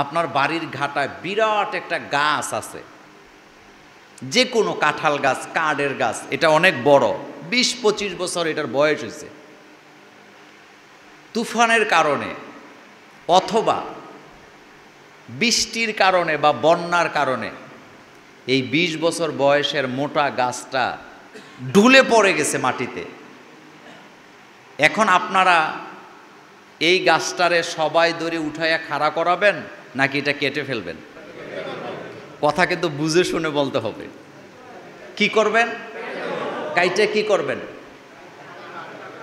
আপনার বাড়ির ঘাটায় বিরাট একটা গাছ আছে, যে কোনো কাঁঠাল গাছ, কাঠের গাছ, এটা অনেক বড়, 20-25 বছর এটার বয়স হয়েছে। তুফানের কারণে অথবা বৃষ্টির কারণে বা বন্যার কারণে এই 20 বছর বয়সের মোটা গাছটা ঢুলে পড়ে গেছে মাটিতে। এখন আপনারা এই গাছটারে সবাই ধরে উঠাইয়া খাড়া করাবেন নাকি এটা কেটে ফেলবেন? কথা কিন্তু বুঝে শুনে বলতে হবে। কি করবেন? কাইটে কি করবেন?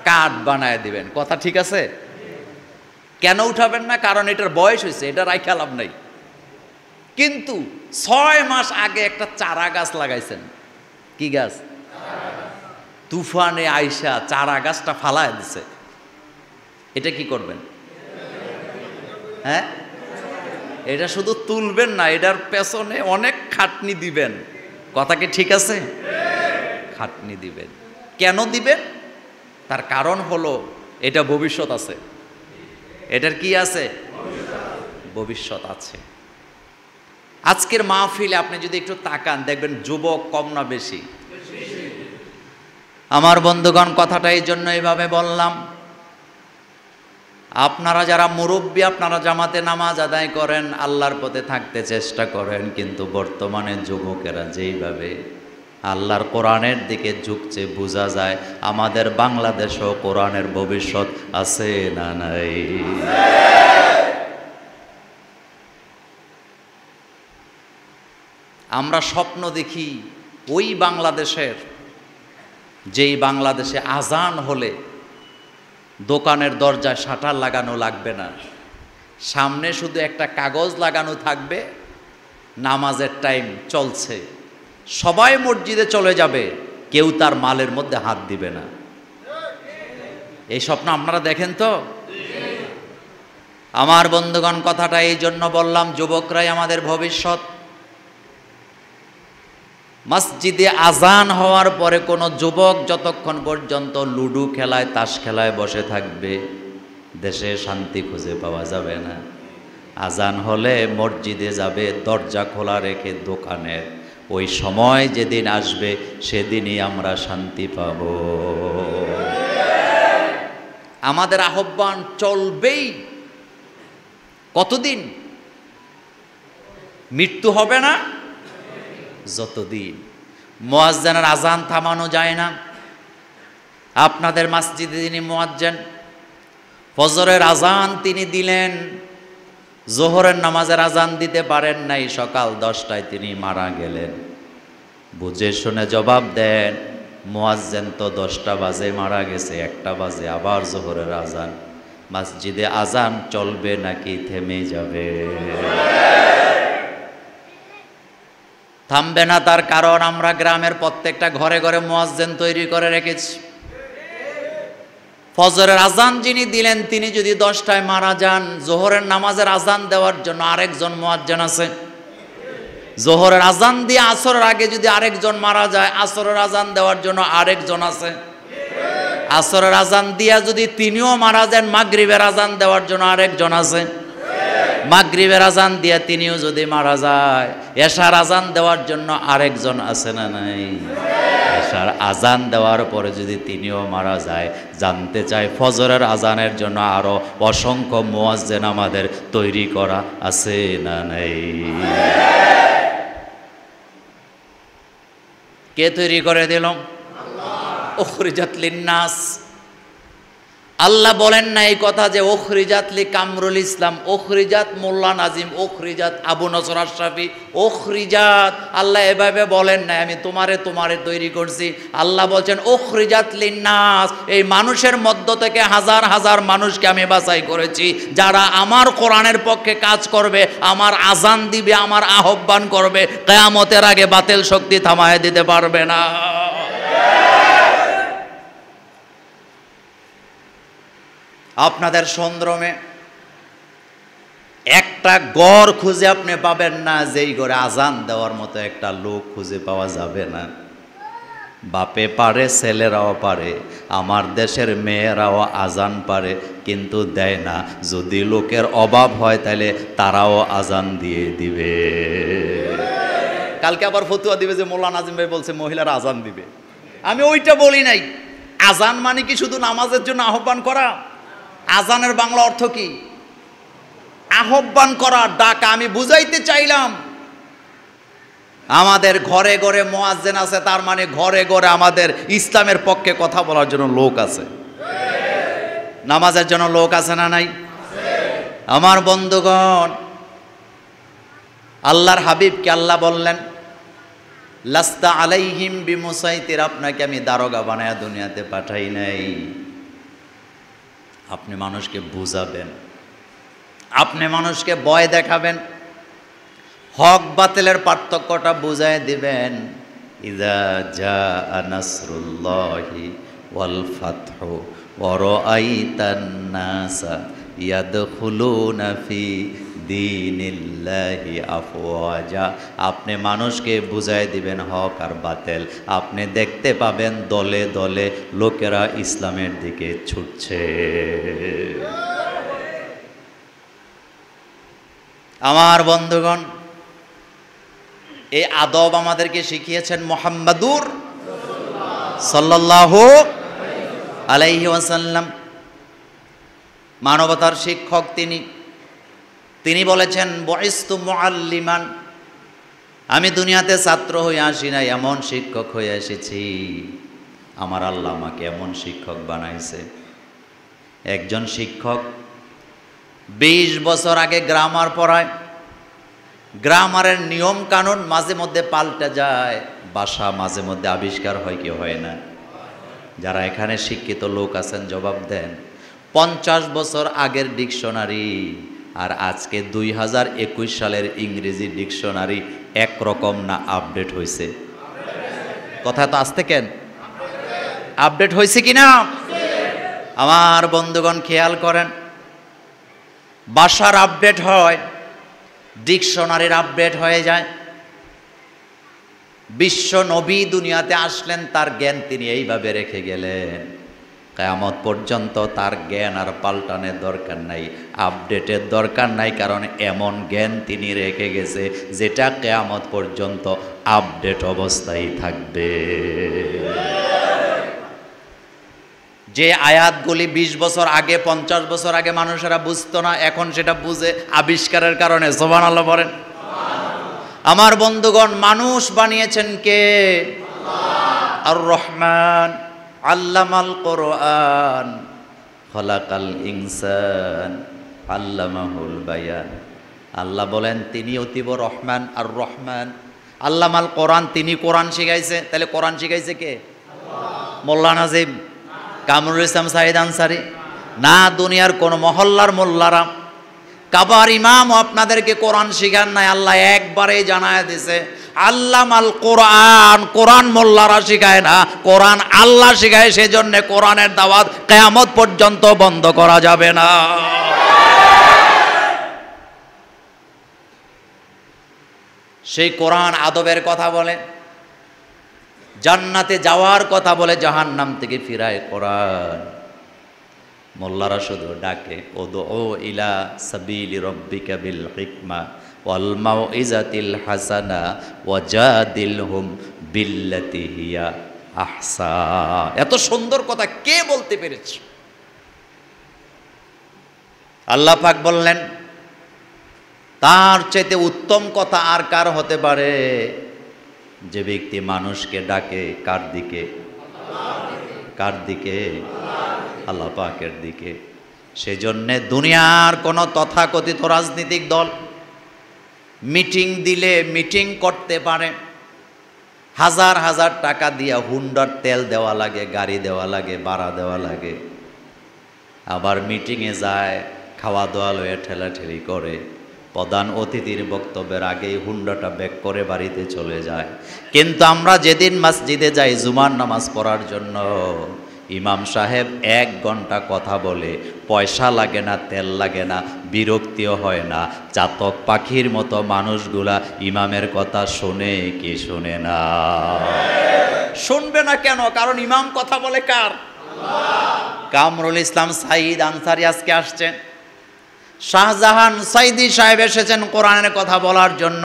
কাঠ বানায় দিবেন। কথা ঠিক আছে? কেন উঠাবেন না? কারণ এটার বয়স হয়েছে, এটা রাইখা লাভ নাই। কিন্তু 6 মাস আগে একটা চারা গাছ লাগাইছেন। কি গাছ? তুফানে আইসা চারা গাছটা ফালায় দিছে, এটা কি করবেন? হ্যাঁ, এটা শুধু তুলবেন না, এটার পেছনে অনেক খাটনি দিবেন। কথা কি ঠিক আছে? খাটনি দিবেন। কেন দিবেন? তার কারণ হলো এটা ভবিষ্যৎ আছে। এটার কি আছে? ভবিষ্যৎ আছে। আজকের মাহফিলে আপনি যদি একটু তাকান, দেখবেন যুবক কম না বেশি? আমার বন্ধুগণ, কথাটা এই জন্য এইভাবে বললাম, আপনারা যারা মুরব্বী, আপনারা জামাতে নামাজ আদায় করেন, আল্লাহর পথে থাকতে চেষ্টা করেন, কিন্তু বর্তমানে যুবকেরা যেইভাবে আল্লাহর কোরআনের দিকে ঝুঁকছে, বোঝা যায় আমাদের বাংলাদেশেও কোরআনের ভবিষ্যৎ আছে না নাই? আমরা স্বপ্ন দেখি ওই বাংলাদেশের, যেই বাংলাদেশে আজান হলে দোকানের দরজায় শাটার লাগানো লাগবে না, সামনে শুধু একটা কাগজ লাগানো থাকবে, নামাজের টাইম চলছে, সবাই মসজিদে চলে যাবে, কেউ তার মালের মধ্যে হাত দিবে না। এই স্বপ্ন আপনারা দেখেন তো? আমার বন্ধুগণ, কথাটা এই জন্য বললাম, যুবকরাই আমাদের ভবিষ্যৎ। মসজিদে আজান হওয়ার পরে কোনো যুবক যতক্ষণ পর্যন্ত লুডো খেলায়, তাস খেলায় বসে থাকবে, দেশে শান্তি খুঁজে পাওয়া যাবে না। আজান হলে মসজিদে যাবে, দরজা খোলা রেখে দোকানের। ওই সময় যেদিন আসবে সেদিনই আমরা শান্তি পাব। আমাদের আহ্বান চলবেই। কতদিন? মৃত্যু হবে না যতদিন। মুয়াজ্জিনের আজান থামানো যায় না। আপনাদের মসজিদে যিনি মুয়াজ্জিন, ফজরের আজান তিনি দিলেন, জোহরের নামাজের আজান দিতে পারেন নাই, সকাল 10টায় তিনি মারা গেলেন। বুঝে শুনে জবাব দেন, মুয়াজ্জিন তো 10টা বাজে মারা গেছে, 1টা বাজে আবার জোহরের আজান। মসজিদে আজান চলবে নাকি থেমে যাবে? থামবে না। তার কারণ আমরা গ্রামের প্রত্যেকটা ঘরে ঘরে মুয়াজ্জিন তৈরি করে রেখেছি। ফজরের আজান যিনি দিলেন, তিনি যদি 10টায় মারা যান, জোহরের নামাজের আজান দেওয়ার জন্য আরেকজন মুয়াজ্জিন আছে। জোহরের আজান দিয়ে আসরের আগে যদি আরেকজন মারা যায়, আসরের আজান দেওয়ার জন্য আরেকজন আছে। আসরের আজান দিয়া যদি তিনিও মারা যান, মাগরিবের আজান দেওয়ার জন্য আরেকজন আছে। মাগরিবের আজান দিয়া তিনিও যদি মারা যায়, এশার আজান দেওয়ার জন্য আরেকজন আছে না নাই? এশার আজান দেওয়ার পরে যদি তিনিও মারা যায়, জানতে চাই ফজরের আজানের জন্য আরো অসংখ্য মুয়াজ্জিন আমাদের তৈরি করা আছে না নাই? কে তৈরি করে দিল? উখরিজাত লিন্নাস। আল্লাহ বলেন না এই কথা যে উখরিজাত লি কামরুল ইসলাম, উখরিজাত মোল্লা নাজিম, উখরিজাত আবু নসর আশরাফি, উখরিজাত। আল্লাহ এভাবে বলেন না আমি তোমারে তৈরি করছি। আল্লাহ বলছেন উখরিজাত লিন্নাস, এই মানুষের মধ্য থেকে হাজার হাজার মানুষকে আমি বাছাই করেছি, যারা আমার কোরআনের পক্ষে কাজ করবে, আমার আজান দিবে, আমার আহ্বান করবে, কিয়ামতের আগে বাতিল শক্তি থামায় দিতে পারবে না। আপনাদের সংগ্রামে একটা ঘর খুঁজে আপনি পাবেন না যেই ঘরে আজান দেওয়ার মতো একটা লোক খুঁজে পাওয়া যাবে না। বাপে পারে, ছেলেরাও পারে, আমার দেশের মেয়েরাও আজান পারে, কিন্তু দেয় না। যদি লোকের অভাব হয় তাহলে তারাও আজান দিয়ে দিবে। কালকে আবার ফতুয়া দিবে যে মোল্লা নাজিম ভাই বলছে মহিলারা আজান দিবে। আমি ওইটা বলি নাই। আজান মানে কি শুধু নামাজের জন্য আহ্বান করা? আজানের বাংলা অর্থ কি? আহ্বান করা, ডাকা। আমি বুঝাইতে চাইলাম আমাদের ঘরে ঘরে মুয়াজ্জিন আছে, তার মানে ঘরে ঘরে আমাদের ইসলামের পক্ষে কথা বলার জন্য লোক আছে, নামাজের জন্য লোক আছে না নাই? আমার বন্ধুগণ, আল্লাহর হাবিবকে আল্লাহ বললেন লাস্তা আলাইহিম বিমুসাইতির, আপনাকে আমি দারোগা বানায়া দুনিয়াতে পাঠাই নাই। আপনি মানুষকে বুঝাবেন, আপনি মানুষকে ভয় দেখাবেন, হক বাতিলের পার্থক্যটা বুঝাই দিবেন। ইযা জাআ নাসরুল্লাহি ওয়াল ফাতহু ওয়া রাআইতান নাসা ইয়াদখুলুনা ফি দীনিল্লাহি আফওয়াজা। আপনি মানুষকে বুঝাই দিবেন হক আর বাতিল, আপনি দেখতে পাবেন দলে দলে লোকেরা ইসলামের দিকে ছুটছে। আমার বন্ধুগণ, এই আদব আমাদেরকে শিখিয়েছেন মুহাম্মাদুর সাল্লাল্লাহু আলাইহি ওয়াসাল্লাম, মানবতার শিক্ষক তিনি বলেছেন বুইস্তু মুআল্লিমান, আমি দুনিয়াতে ছাত্র হয়ে আসি নাই, এমন শিক্ষক হয়ে এসেছি। আমার আল্লাহ আমাকে এমন শিক্ষক বানাইছে। একজন শিক্ষক 20 বছর আগে গ্রামার পড়ায়, গ্রামারের নিয়ম কানুন মাঝে মধ্যে পাল্টে যায়, ভাষা মাঝে মধ্যে আবিষ্কার হয় কি হয় না? যারা এখানে শিক্ষিত লোক আছেন জবাব দেন। 50 বছর আগের ডিকশনারি আর আজকে 2021 সালের ইংরেজি ডিকশনারি একরকম না? আপডেট হয়েছে? কথা তো আসতে কেন? আপডেট হয়েছে কিনা? আমার বন্ধুগণ খেয়াল করেন, ভাষার আপডেট হয়, ডিকশনারির আপডেট হয়ে যায়। বিশ্ব নবী দুনিয়াতে আসলেন, তার জ্ঞান তিনি এইভাবে রেখে গেলেন, কিয়ামত পর্যন্ত তার জ্ঞান আর পাল্টানোর দরকার নাই, আপডেটের দরকার নাই, কারণ এমন জ্ঞান তিনি রেখে গেছে যেটা কিয়ামত পর্যন্ত আপডেট অবস্থায় থাকবে। যে আয়াতগুলি 20 বছর আগে 50 বছর আগে মানুষেরা বুঝতো না, এখন সেটা বুঝে আবিষ্কারের কারণে। সুবহানাল্লাহ বলেন। আমার বন্ধুগণ, মানুষ বানিয়েছেন কে? আল্লাহ। আর রহমান আল্লামাল কোরআন খলাকাল ইনসান আল্লামাহুল বায়ান। আল্লাহ বলেন তিনি অতীব রহমান। আর রহমান আল্লামাল কোরআন, তিনি কোরআন শিখাইছে। তাহলে কোরআন শিখাইছে কে? আল্লাহ। মোল্লা নাজিম, কামরুল ইসলাম সাইদ আনসারি না, দুনিয়ার কোন মহল্লার মোল্লারা, কাবার ইমাম আপনাদেরকে কোরআন শিখান নাই। আল্লাহ একবারে জানায় দিছে আল্লামাল কোরআন, কোরআন মোল্লারা শিখায় না, কোরআন আল্লাহ শিখায়। সেজন্য কোরআনের দাওয়াত কিয়ামত পর্যন্ত বন্ধ করা যাবে না। সেই কোরআন আদবের কথা বলে, জান্নাতে যাওয়ার কথা বলে, জাহান্নাম থেকে ফিরায় কোরআন। মোল্লারা শুধু ডাকে উদউ ইলা সাবিলি রাব্বিকা বিল হিকমা ওয়াল মাউইজাতিল হাসানা ওয়াজাদিলহুম বিল্লাতি হিয়া আহসান। এত সুন্দর কথা কে বলতে পেরেছে? আল্লাহ পাক বললেন তার চাইতে উত্তম কথা আর কার হতে পারে? যে ব্যক্তি মানুষকে ডাকে কার দিকে? কার দিকে? আল্লাহ পাকের দিকে। সেজন্য দুনিয়ার কোন তথাকথিত রাজনৈতিক দল মিটিং দিলে মিটিং করতে পারে, হাজার হাজার টাকা দিয়া হুন্ডার তেল দেওয়া লাগে, গাড়ি দেওয়া লাগে, ভাড়া দেওয়া লাগে। আবার মিটিংয়ে যায়, খাওয়া দাওয়া লয়ে ঠেলাঠেলি করে, প্রধান অতিথির বক্তব্যের আগেই হুন্ডাটা ব্যাক করে বাড়িতে চলে যায়। কিন্তু আমরা যেদিন মসজিদে যাই জুমার নামাজ পড়ার জন্য, ইমাম সাহেব 1 ঘন্টা কথা বলে, পয়সা লাগে না, তেল লাগে না, বিরক্তিও হয় না। চাতক পাখির মতো মানুষগুলা ইমামের কথা শোনে কি শোনে না? শুনবে না কেন? কারণ ইমাম কথা বলে কার? কামরুল ইসলাম সাইদ আনসারী আজকে আসছেন, শাহজাহান সাইদি সাহেব এসেছেন কোরআনের কথা বলার জন্য।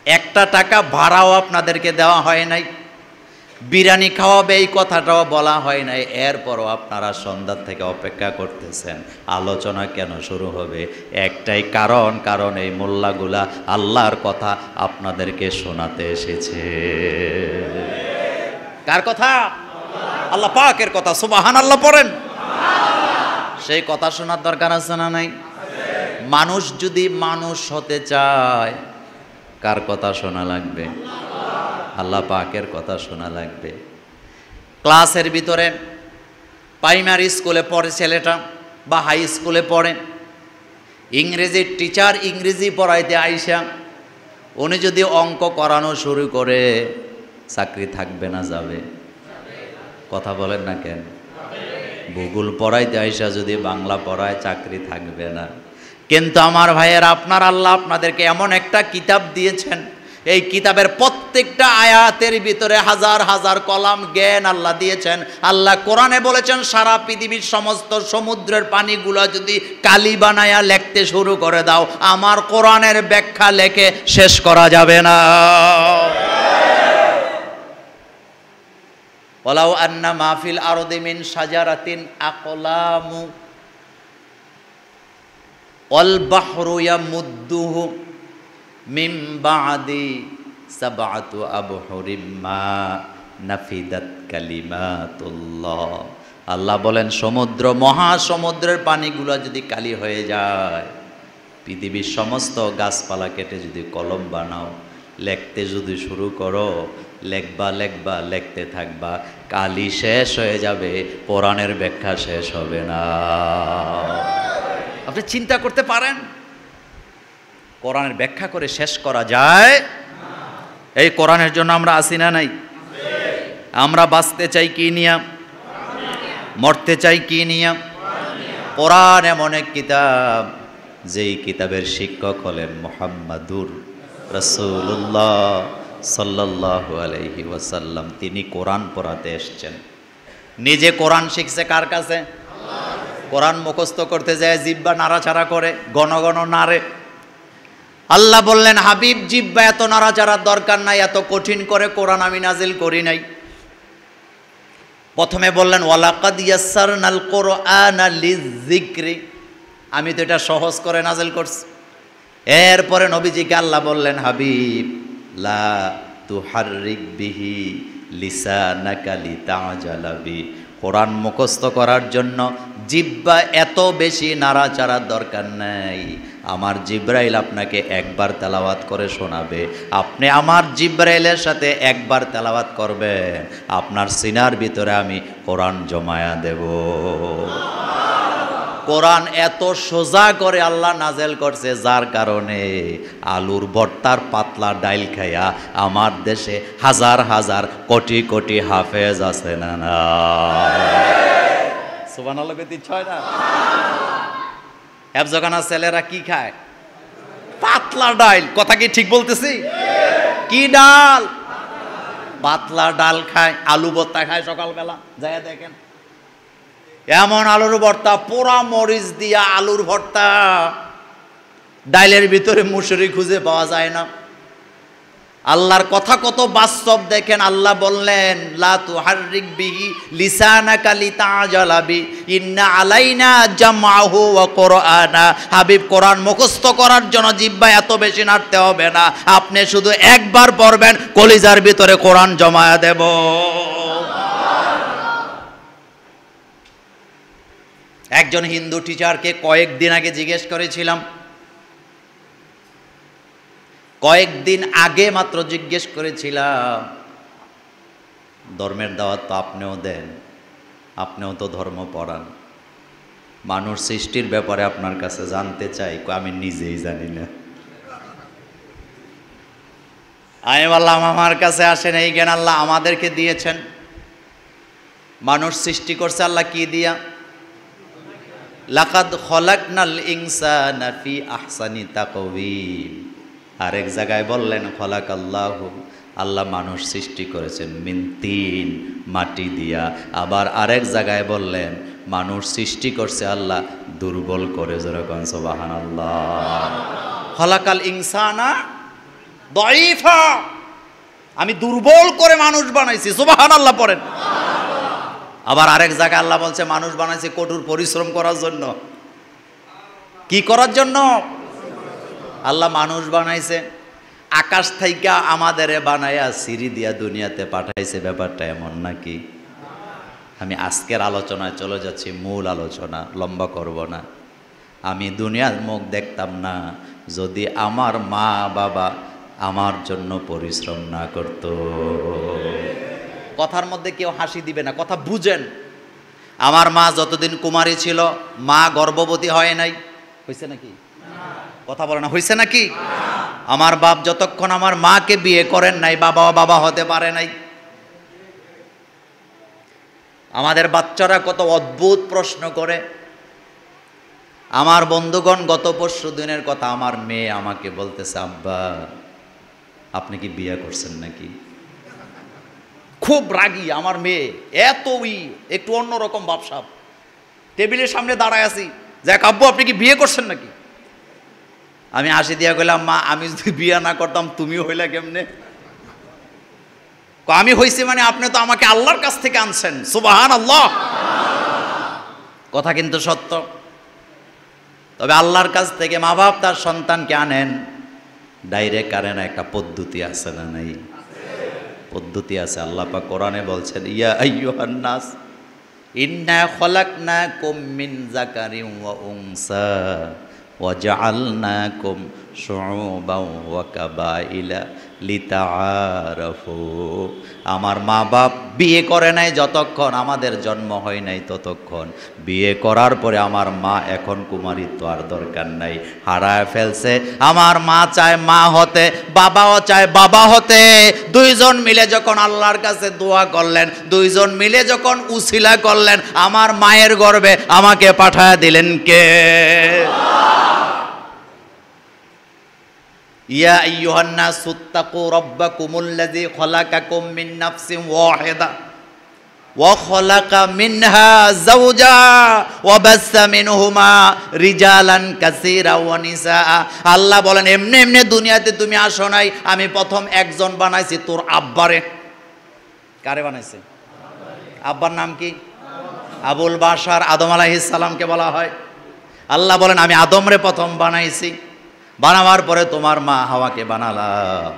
1 টাকা ভাড়াও আপনাদেরকে দেওয়া হয় নাই, বিরিয়ানি খাওয়াবে এই কথাটাও বলা হয় নাই, এরপরও আপনারা সন্ধ্যা থেকে অপেক্ষা করতেছেন আলোচনা কেন শুরু হবে। একটাই কারণ, কারণ এই মোল্লাগুলা আল্লাহর কথা আপনাদেরকে শোনাতে এসেছে। কার কথা? আল্লাহ পাকের কথা। সুবহানাল্লাহ পড়েন। সেই কথা শোনার দরকার আছে না নাই? মানুষ যদি মানুষ হতে চায় কার কথা শোনা লাগবে? আল্লাহ পাকের কথা শোনা লাগবে। ক্লাসের ভিতরে প্রাইমারি স্কুলে পড়ে ছেলেটা বা হাই স্কুলে পড়ে, ইংরেজির টিচার ইংরেজি পড়াইতে আইসা উনি যদি অঙ্ক করানো শুরু করে, চাকরি থাকবে না যাবে? কথা বলেন না কেন? ভূগোল পড়াইতে আইসা যদি বাংলা পড়ায়, চাকরি থাকবে না। কিন্তু আমার ভাইয়ের, আপনার আল্লাহ আপনাদেরকে এমন একটা কিতাব দিয়েছেন, এই কিতাবের প্রত্যেকটা আয়াতের ভিতরে হাজার হাজার কলাম জ্ঞান আল্লাহ দিয়েছেন। আল্লাহ কোরআনে বলেছেন, সারা পৃথিবীর সমস্ত সমুদ্রের পানিগুলো যদি কালি বানায়া লিখতে শুরু করে দাও, আমার কোরআনের ব্যাখ্যা লেখে শেষ করা যাবে না। ওয়ালাউ আন্না মা ফিল আরদি মিন শাজারাতিন আকলামু ওয়াল বাহরু ইয়ামুদ্দুহু মিন বাদি সাবআতু আবহুরিম মা নাফিদাত কালিমাতুল্লাহ। আল্লাহ বলেন, সমুদ্র, মহাসমুদ্রের পানিগুলো যদি কালি হয়ে যায়, পৃথিবীর সমস্ত গাছপালা কেটে যদি কলম বানাও, লিখতে যদি শুরু করো, লেখবা লেখবা লিখতে থাকবা, কালি শেষ হয়ে যাবে, কোরআনের ব্যাখ্যা শেষ হবে না। আপনি চিন্তা করতে পারেন কোরআনের ব্যাখ্যা করে শেষ করা যায়? এই কোরআনের জন্য আমরা আসি না নাই? আমরা বাঁচতে চাই কি নিয়া? মরতে চাই কি নিয়া? কোরআন এমন এক কিতাব, যেই কিতাবের শিক্ষক হলেন মুহাম্মাদুর রাসূলুল্লাহ সাল্লাল্লাহু আলাইহি ওয়াসাল্লাম। তিনি কোরআন পড়াতে এসেছেন। নিজে কোরআন শিখছে কার কাছে? কোরআন মুখস্থ করতে যায় জিহ্বা নাড়াচাড়া করে, ঘন ঘন নাড়ে। আল্লাহ বললেন, হাবিব, জিহ্বা এত নাড়াচাড়ার দরকার নাই, এত কঠিন করে কোরআন আমি নাজিল করি নাই। প্রথমে বললেন, ওয়ালাকাদ ইয়াসসারনাল কুরআনা লিযিকরি, আমি তো এটা সহজ করে নাজিল করছি। এরপরে নবীজিকে আল্লাহ বললেন, হাবিব, লা তুহাররিক বিহি লিসানাকা লিতাজালা বি, কোরআন মুখস্থ করার জন্য জিহ্বা এত বেশি নাড়াচাড়ার দরকার নাই। আমার জিব্রাইল আপনাকে একবার তেলাওয়াত করে শোনাবে, আপনি আমার জিব্রাইলের সাথে একবার তেলাওয়াত করবেন, আপনার সিনার ভিতরে আমি কোরআন জমায়া দেব। কোরআন এত সোজা করে আল্লাহ নাজেল করছে, যার কারণে আলুর ভর্তার পাতলা ডাইল খাইয়া আমার দেশে হাজার হাজার কোটি কোটি হাফেজ আছে না না? সুবহানাল্লাহ কইতে ইচ্ছা হয় না? হেফজখানা ছেলেরা কি খায়? পাতলা ডাল। কথা কি ঠিক বলতেছি? কি ডাল? পাতলা ডাল খায়, আলু ভর্তা খায় সকালবেলা, যায় দেখেন। এমন আলুর ভর্তা, পোড়া মরিচ দিয়া আলুর ভর্তা, ডাইলের ভিতরে মুসুরি খুঁজে পাওয়া যায় না। আল্লাহর কথা কত বাস্তব দেখেন। আল্লাহ বললেন, লা তুহাররিক বিহি লিসানাকা লিতাজালা বি ইন্না আলাইনা জামআহু ওয়া কুরআনা। হাবিব, কোরআন মুখস্থ করার জন্য জিহ্বা এত বেশি নাড়তে হবে না, আপনি শুধু একবার পড়বেন, কলিজার ভিতরে কোরআন জমায়া দেব। একজন হিন্দু টিচারকে কয়েকদিন আগে জিজ্ঞেস করেছিলাম, কয়েকদিন আগে মাত্র জিজ্ঞেস করেছিলাম, ধর্মের দাওয়াত তো আপনিও দেন, আপনিও তো ধর্ম পড়ান, মানুষ সৃষ্টির ব্যাপারে আপনার কাছে জানতে চাই। আমি নিজেই জানি না। আমি বললাম, আমার কাছে আসেন, এই জ্ঞান আল্লাহ আমাদেরকে দিয়েছেন। মানুষ সৃষ্টি করছে আল্লাহ কি দিয়া? লাকাদ খলাকনাল ইনসানা ফি আহসানি তাকওয়িম। আরেক জায়গায় বললেন, খলাকাল্লাহু আল্লাহ মানুষ সৃষ্টি করেছেন মিন তিন, মাটি দিয়া। আবার আরেক জায়গায় বললেন মানুষ সৃষ্টি করছে আল্লাহ দুর্বল করে, যেরকম সুবহানাল্লাহ। খলাকাল ইনসানা দাঈফা, আমি দুর্বল করে মানুষ বানাইছি, সুবহানাল্লাহ পড়েন। আবার আরেক জায়গায় আল্লাহ বলছে মানুষ বানাইছে কঠোর পরিশ্রম করার জন্য। কি করার জন্য? আল্লাহ মানুষ বানাইছে আকাশ থেকে আমাদেরে বানায়া সিঁড়ি দিয়া দুনিয়াতে পাঠাইছে। ব্যাপারটা এমন নাকি? আমি আজকের আলোচনায় চলে যাচ্ছি, মূল আলোচনা লম্বা করব না। আমি দুনিয়ার মুখ দেখতাম না যদি আমার মা বাবা আমার জন্য পরিশ্রম না করত। কথার মধ্যে কেউ হাসি দিবে না, কথা বুঝেন। আমার মা যতদিন কুমারী ছিল, মা গর্ভবতী হয় নাই, হয়েছে নাকি? কথা বলে না, হয়েছে নাকি? আমার বাপ যতক্ষণ আমার মাকে বিয়ে করেন নাই, বাবা হতে পারে নাই। আমাদের বাচ্চারা কত অদ্ভুত প্রশ্ন করে। আমার বন্ধুগণ, গত পরশু দিনের কথা, আমার মেয়ে আমাকে বলতেছে, আব্বা আপনি কি বিয়ে করছেন নাকি? খুব রাগী আমার মেয়ে, এতই একটু অন্যরকম ভাবসাব। টেবিলের সামনে দাঁড়ায় আছি, যাক আব্বু আপনি কি বিয়ে করছেন নাকি? আমি হাসি দিয়া কইলাম, মা আমি যদি বিয়ে না করতাম তুমি হইলা কেমনে? আমি হইছি মানে আপনি তো আমাকে আল্লাহর কাছ থেকে আনছেন, সুবহানাল্লাহ। কথা কিন্তু সত্য। তবে আল্লাহর কাছ থেকে মা বাপ তার সন্তানকে আনেন, ডাইরেক্ট আনেন, একটা পদ্ধতি আছে না নাই? পদ্ধতি আছে। আল্লাহ পাক কোরআনে বলছেন, ইয়া আইয়ুহান নাস ইন্না খলাকনাকুম মিন যাকারিন ওয়া উনসা ওয়া জাআলনাকুম শুউবান ওয়া কাবাইলা লিতাআরাফু। আমার মা বাপ বিয়ে করে নাই যতক্ষণ, আমাদের জন্ম হয় নাই ততক্ষণ। বিয়ে করার পরে আমার মা এখন কুমারীত্ব আর দরকার নাই, হারায় ফেলছে। আমার মা চায় মা হতে, বাবাও চায় বাবা হতে। দুইজন মিলে যখন আল্লাহর কাছে দোয়া করলেন, দুইজন মিলে যখন উসিলা করলেন, আমার মায়ের গর্ভে আমাকে পাঠায় দিলেন কে? ইয়া আইয়ুহান নাস ইত্তাকু রাব্বাকুমুল্লাযী খলাকাকুম মিন নাফসিন ওয়াহিদা ওয়া খলাকা মিনহা যাওজাহা ওয়া বাসসা মিনহুমা রিজালান কাসীরা ওয়া নিসা। আল্লাহ বলেন এমনি এমনি দুনিয়াতে তুমি আসো নাই, আমি প্রথম একজন বানাইছি তোর আব্বারে। কারে বানাইছে? আব্বার নাম কি? আবুল বাশার, আদম আলাইহিস সালামকে বলা হয়। আল্লাহ বলেন আমি আদমরে প্রথম বানাইছি, বানাবার পরে তোমার মা হাওয়াকে বানালাম।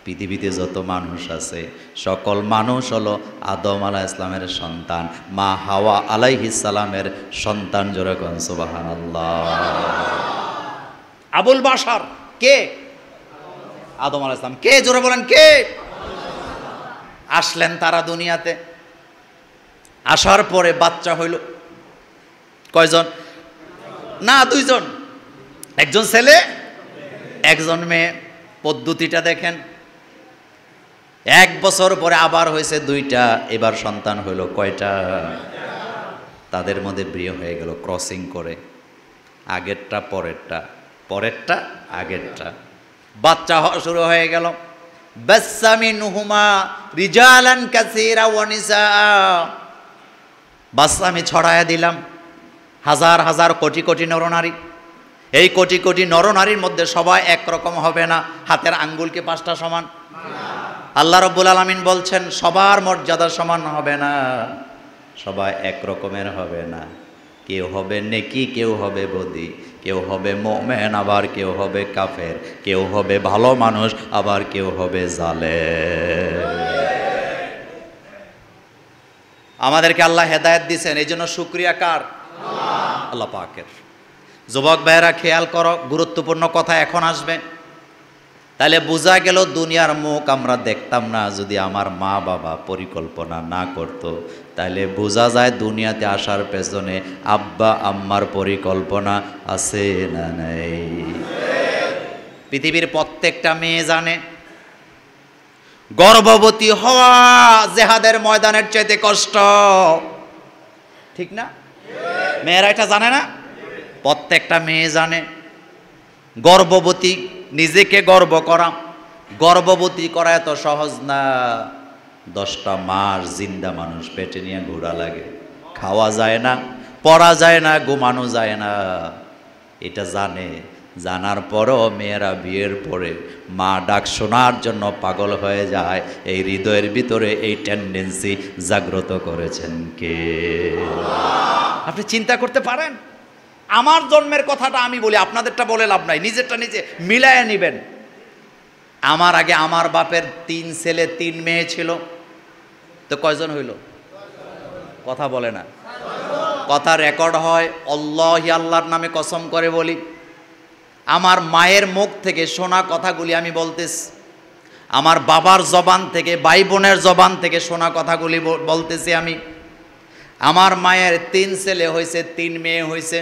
পৃথিবীতে যত মানুষ আছে সকল মানুষ হলো আদম আলাইহিস সালামের সন্তান, মা হাওয়া আলাইহিস সালামের সন্তান। জোরে কোন সুবহানাল্লাহ। আবুল বাশার কে? আদম আলাইহিস সালাম। কে? জোরে বলেন কে? আসলেন তারা দুনিয়াতে। আসার পরে বাচ্চা হইল কয়জন? না, দুইজন, একজন ছেলে একজন মেয়ে। পদ্ধতিটা দেখেন, 1 বছর পরে আবার হয়েছে দুইটা, এবার সন্তান হইল কয়টা? তাদের মধ্যে বিয়ে হয়ে গেল ক্রসিং করে, আগেরটা পরেরটা, পরেরটা আগেরটা, বাচ্চা হওয়া শুরু হয়ে গেল। বাসসা মিনহুমা রিজালান কাসীরা ওয়া নিসা। বাচ্চা আমি ছড়ায়া দিলাম, হাজার হাজার কোটি কোটি নরনারী। এই কোটি কোটি নরনারীর মধ্যে সবাই একরকম হবে না। হাতের আঙ্গুলকে 5টা সমান? আল্লাহ রাব্বুল আলামিন বলছেন সবার মর্যাদা সমান হবে না, সবাই এক রকমের হবে না। কেউ হবে নেকি, কেউ হবে বদি, কেউ হবে মুমিন, আবার কেউ হবে কাফের, কেউ হবে ভালো মানুষ, আবার কেউ হবে জালেম। আমাদেরকে আল্লাহ হেদায়েত দিয়েছেন, এই জন্য শুকরিয়া কার? আল্লাহ পাকের। যুবক ভাইয়েরা খেয়াল করো, গুরুত্বপূর্ণ কথা এখন আসবে। তাহলে বোঝা গেল দুনিয়ার মুখ আমরা দেখতাম না যদি আমার মা বাবা পরিকল্পনা না করত। তাহলে বোঝা যায় দুনিয়াতে আসার পেছনে আব্বা আম্মার পরিকল্পনা আছে না নাই? পৃথিবীর প্রত্যেকটা মেয়ে জানে গর্ভবতী হওয়া জেহাদের ময়দানের চাইতে কষ্ট, ঠিক না? মেয়েরা এটা জানে না? প্রত্যেকটা মেয়ে জানে গর্ভবতী, নিজেকে গর্ব করা, গর্ভবতী করা এত সহজ না। 10টা মাস জিন্দা মানুষ পেটে নিয়ে ঘোরা লাগে, খাওয়া যায় না, পড়া যায় না, ঘুমানো যায় না। এটা জানার পরও মেয়েরা বিয়ের পরে মা ডাক শোনার জন্য পাগল হয়ে যায়। এই হৃদয়ের ভিতরে এই টেন্ডেন্সি জাগ্রত করেছেন কে? আপনি চিন্তা করতে পারেন? আমার জন্মের কথাটা আমি বলি, আপনাদেরটা বলে লাভ নাই, নিজেরটা নিজে মিলাইয়া নিবেন। আমার আগে আমার বাপের 3 ছেলে 3 মেয়ে ছিল, তো কয়জন হইল? কথা বলে না, কথা রেকর্ড হয়। আল্লাহি, আল্লাহর নামে কসম করে বলি, আমার মায়ের মুখ থেকে শোনা কথাগুলি আমি বলতেছি, আমার বাবার জবান থেকে, ভাই বোনের জবান থেকে শোনা কথাগুলি বলতেছি আমি। আমার মায়ের 3 ছেলে হয়েছে, 3 মেয়ে হয়েছে।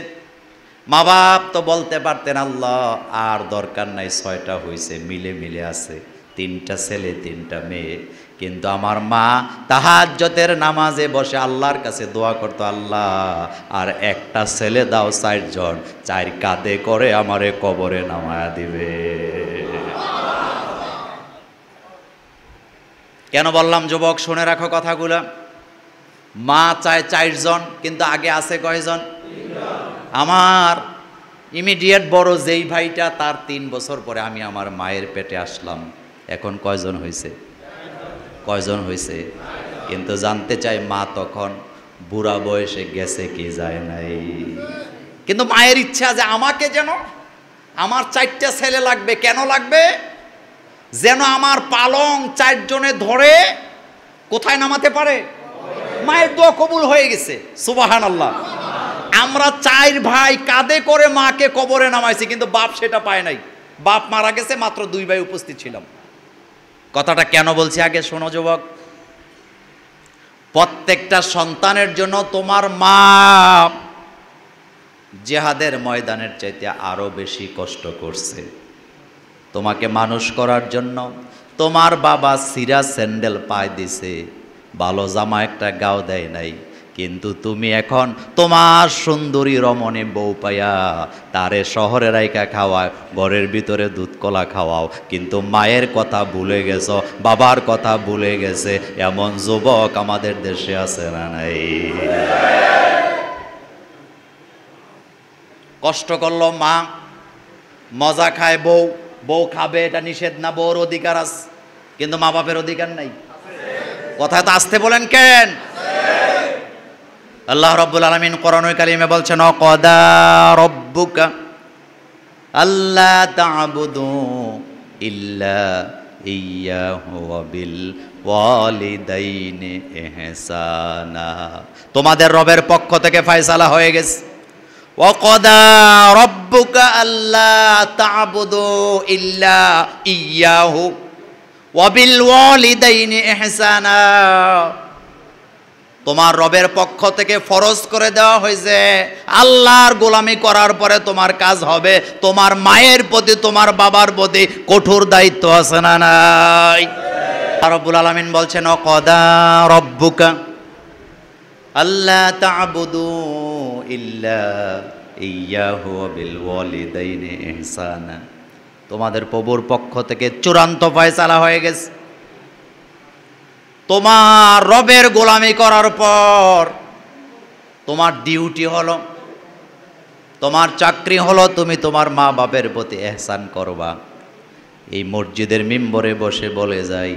মা বাপ তো বলতে পারতেন আল্লাহ আর দরকার নাই, 6টা হয়েছে, মিলে মিলে আছে, 3টা ছেলে 3টা মেয়ে। কিন্তু আমার মা তাহাজ্জুদের নামাজে বসে আল্লাহর কাছে দোয়া করতো, আল্লাহ আর একটা ছেলে দাও, 4 জন, 4 কাঁধে করে আমারে কবরে নামায়া দিবে। কেন বললাম যুবক শুনে রাখো কথাগুলা? মা চায় 4 জন, কিন্তু আগে আছে কয়জন? আমার ইমিডিয়েট বড় যেই ভাইটা, তার 3 বছর পরে আমি আমার মায়ের পেটে আসলাম। এখন কয়জন হয়েছে? কয়জন হয়েছে? কিন্তু জানতে চাই মা তখন বুড়া বয়সে গেছে কি যায় নাই? কিন্তু মায়ের ইচ্ছা যে আমাকে যেন, আমার 4টা ছেলে লাগবে। কেন লাগবে? যেন আমার পালং 4 জনে ধরে কোথায় নামাতে পারে। মায়ের দোয়া কবুল হয়ে গেছে, সুবহানাল্লাহ। আমরা 4 ভাই কাঁধে করে মাকে কবরে নামাইছি, কিন্তু বাপ সেটা পায় নাই। বাপ মারা গেছে, মাত্র 2 ভাই উপস্থিত ছিলাম। কথাটা কেন বলছি আগে শোনো যুবক। প্রত্যেকটা সন্তানের জন্য তোমার মা জিহাদের ময়দানের চাইতে আরো বেশি কষ্ট করছে। তোমাকে মানুষ করার জন্য তোমার বাবা সিরা স্যান্ডেল পায়ে দিছে, ভালো জামা একটা গাও দেয় নাই। কিন্তু তুমি এখন তোমার সুন্দরী রমণী বউ পাইয়া তারে শহরে রাইকা খাওয়াও, ঘরের ভিতরে দুধ কলা খাওয়াও, কিন্তু মায়ের কথা ভুলে গেছো, বাবার কথা ভুলে গেছে। এমন যুবক আমাদের দেশে আছে না নাই? কষ্ট করলো মা, মজা খায় বউ, বউ খাবে, এটা নিষেধ না, বউর অধিকার আছে, কিন্তু মা বাপের অধিকার নাই। কথায় তো আসতে বলেন কেন? আল্লাহ রাব্বুল আলামিন কোরআনুল কারীমে বলছেন, ওয়াকাদা রাব্বুকা আল্লা তা'বুদু ইল্লা ইয়্যাহু ওয়া বিল ওয়ালিদাইনি ইহসানা। তোমাদের রবের পক্ষ থেকে ফয়সালা হয়ে গেছে। ওয়াকাদা রাব্বুকা আল্লা তা'বুদু ইল্লা ইয়্যাহু ওয়া বিল ওয়ালিদাইনি ইহসানা। তোমার রবের পক্ষ থেকে ফরজ করে দেওয়া হয়েছে, আল্লাহর গোলামি করার পরে তোমার কাজ হবে তোমার মায়ের প্রতি, তোমার বাবার প্রতি কঠোর দায়িত্ব আছে না নাই? রব্বুল আলামিন বলছেন, ওয়াকাদা রাব্বুকা আল্লা তা'বুদু ইল্লা ইয়্যাহু ওয়া বিল ওয়ালিদাইনি ইহসানা। তোমাদের প্রভুর পক্ষ থেকে চূড়ান্ত ফয়সালা হয়ে গেছে। তোমার রবের গোলামি করার পর তোমার ডিউটি হলো, তোমার চাকরি হলো, তুমি তোমার মা বাপের প্রতি ইহসান করবা। এই মসজিদের মিম্বরে বসে বলে যাই,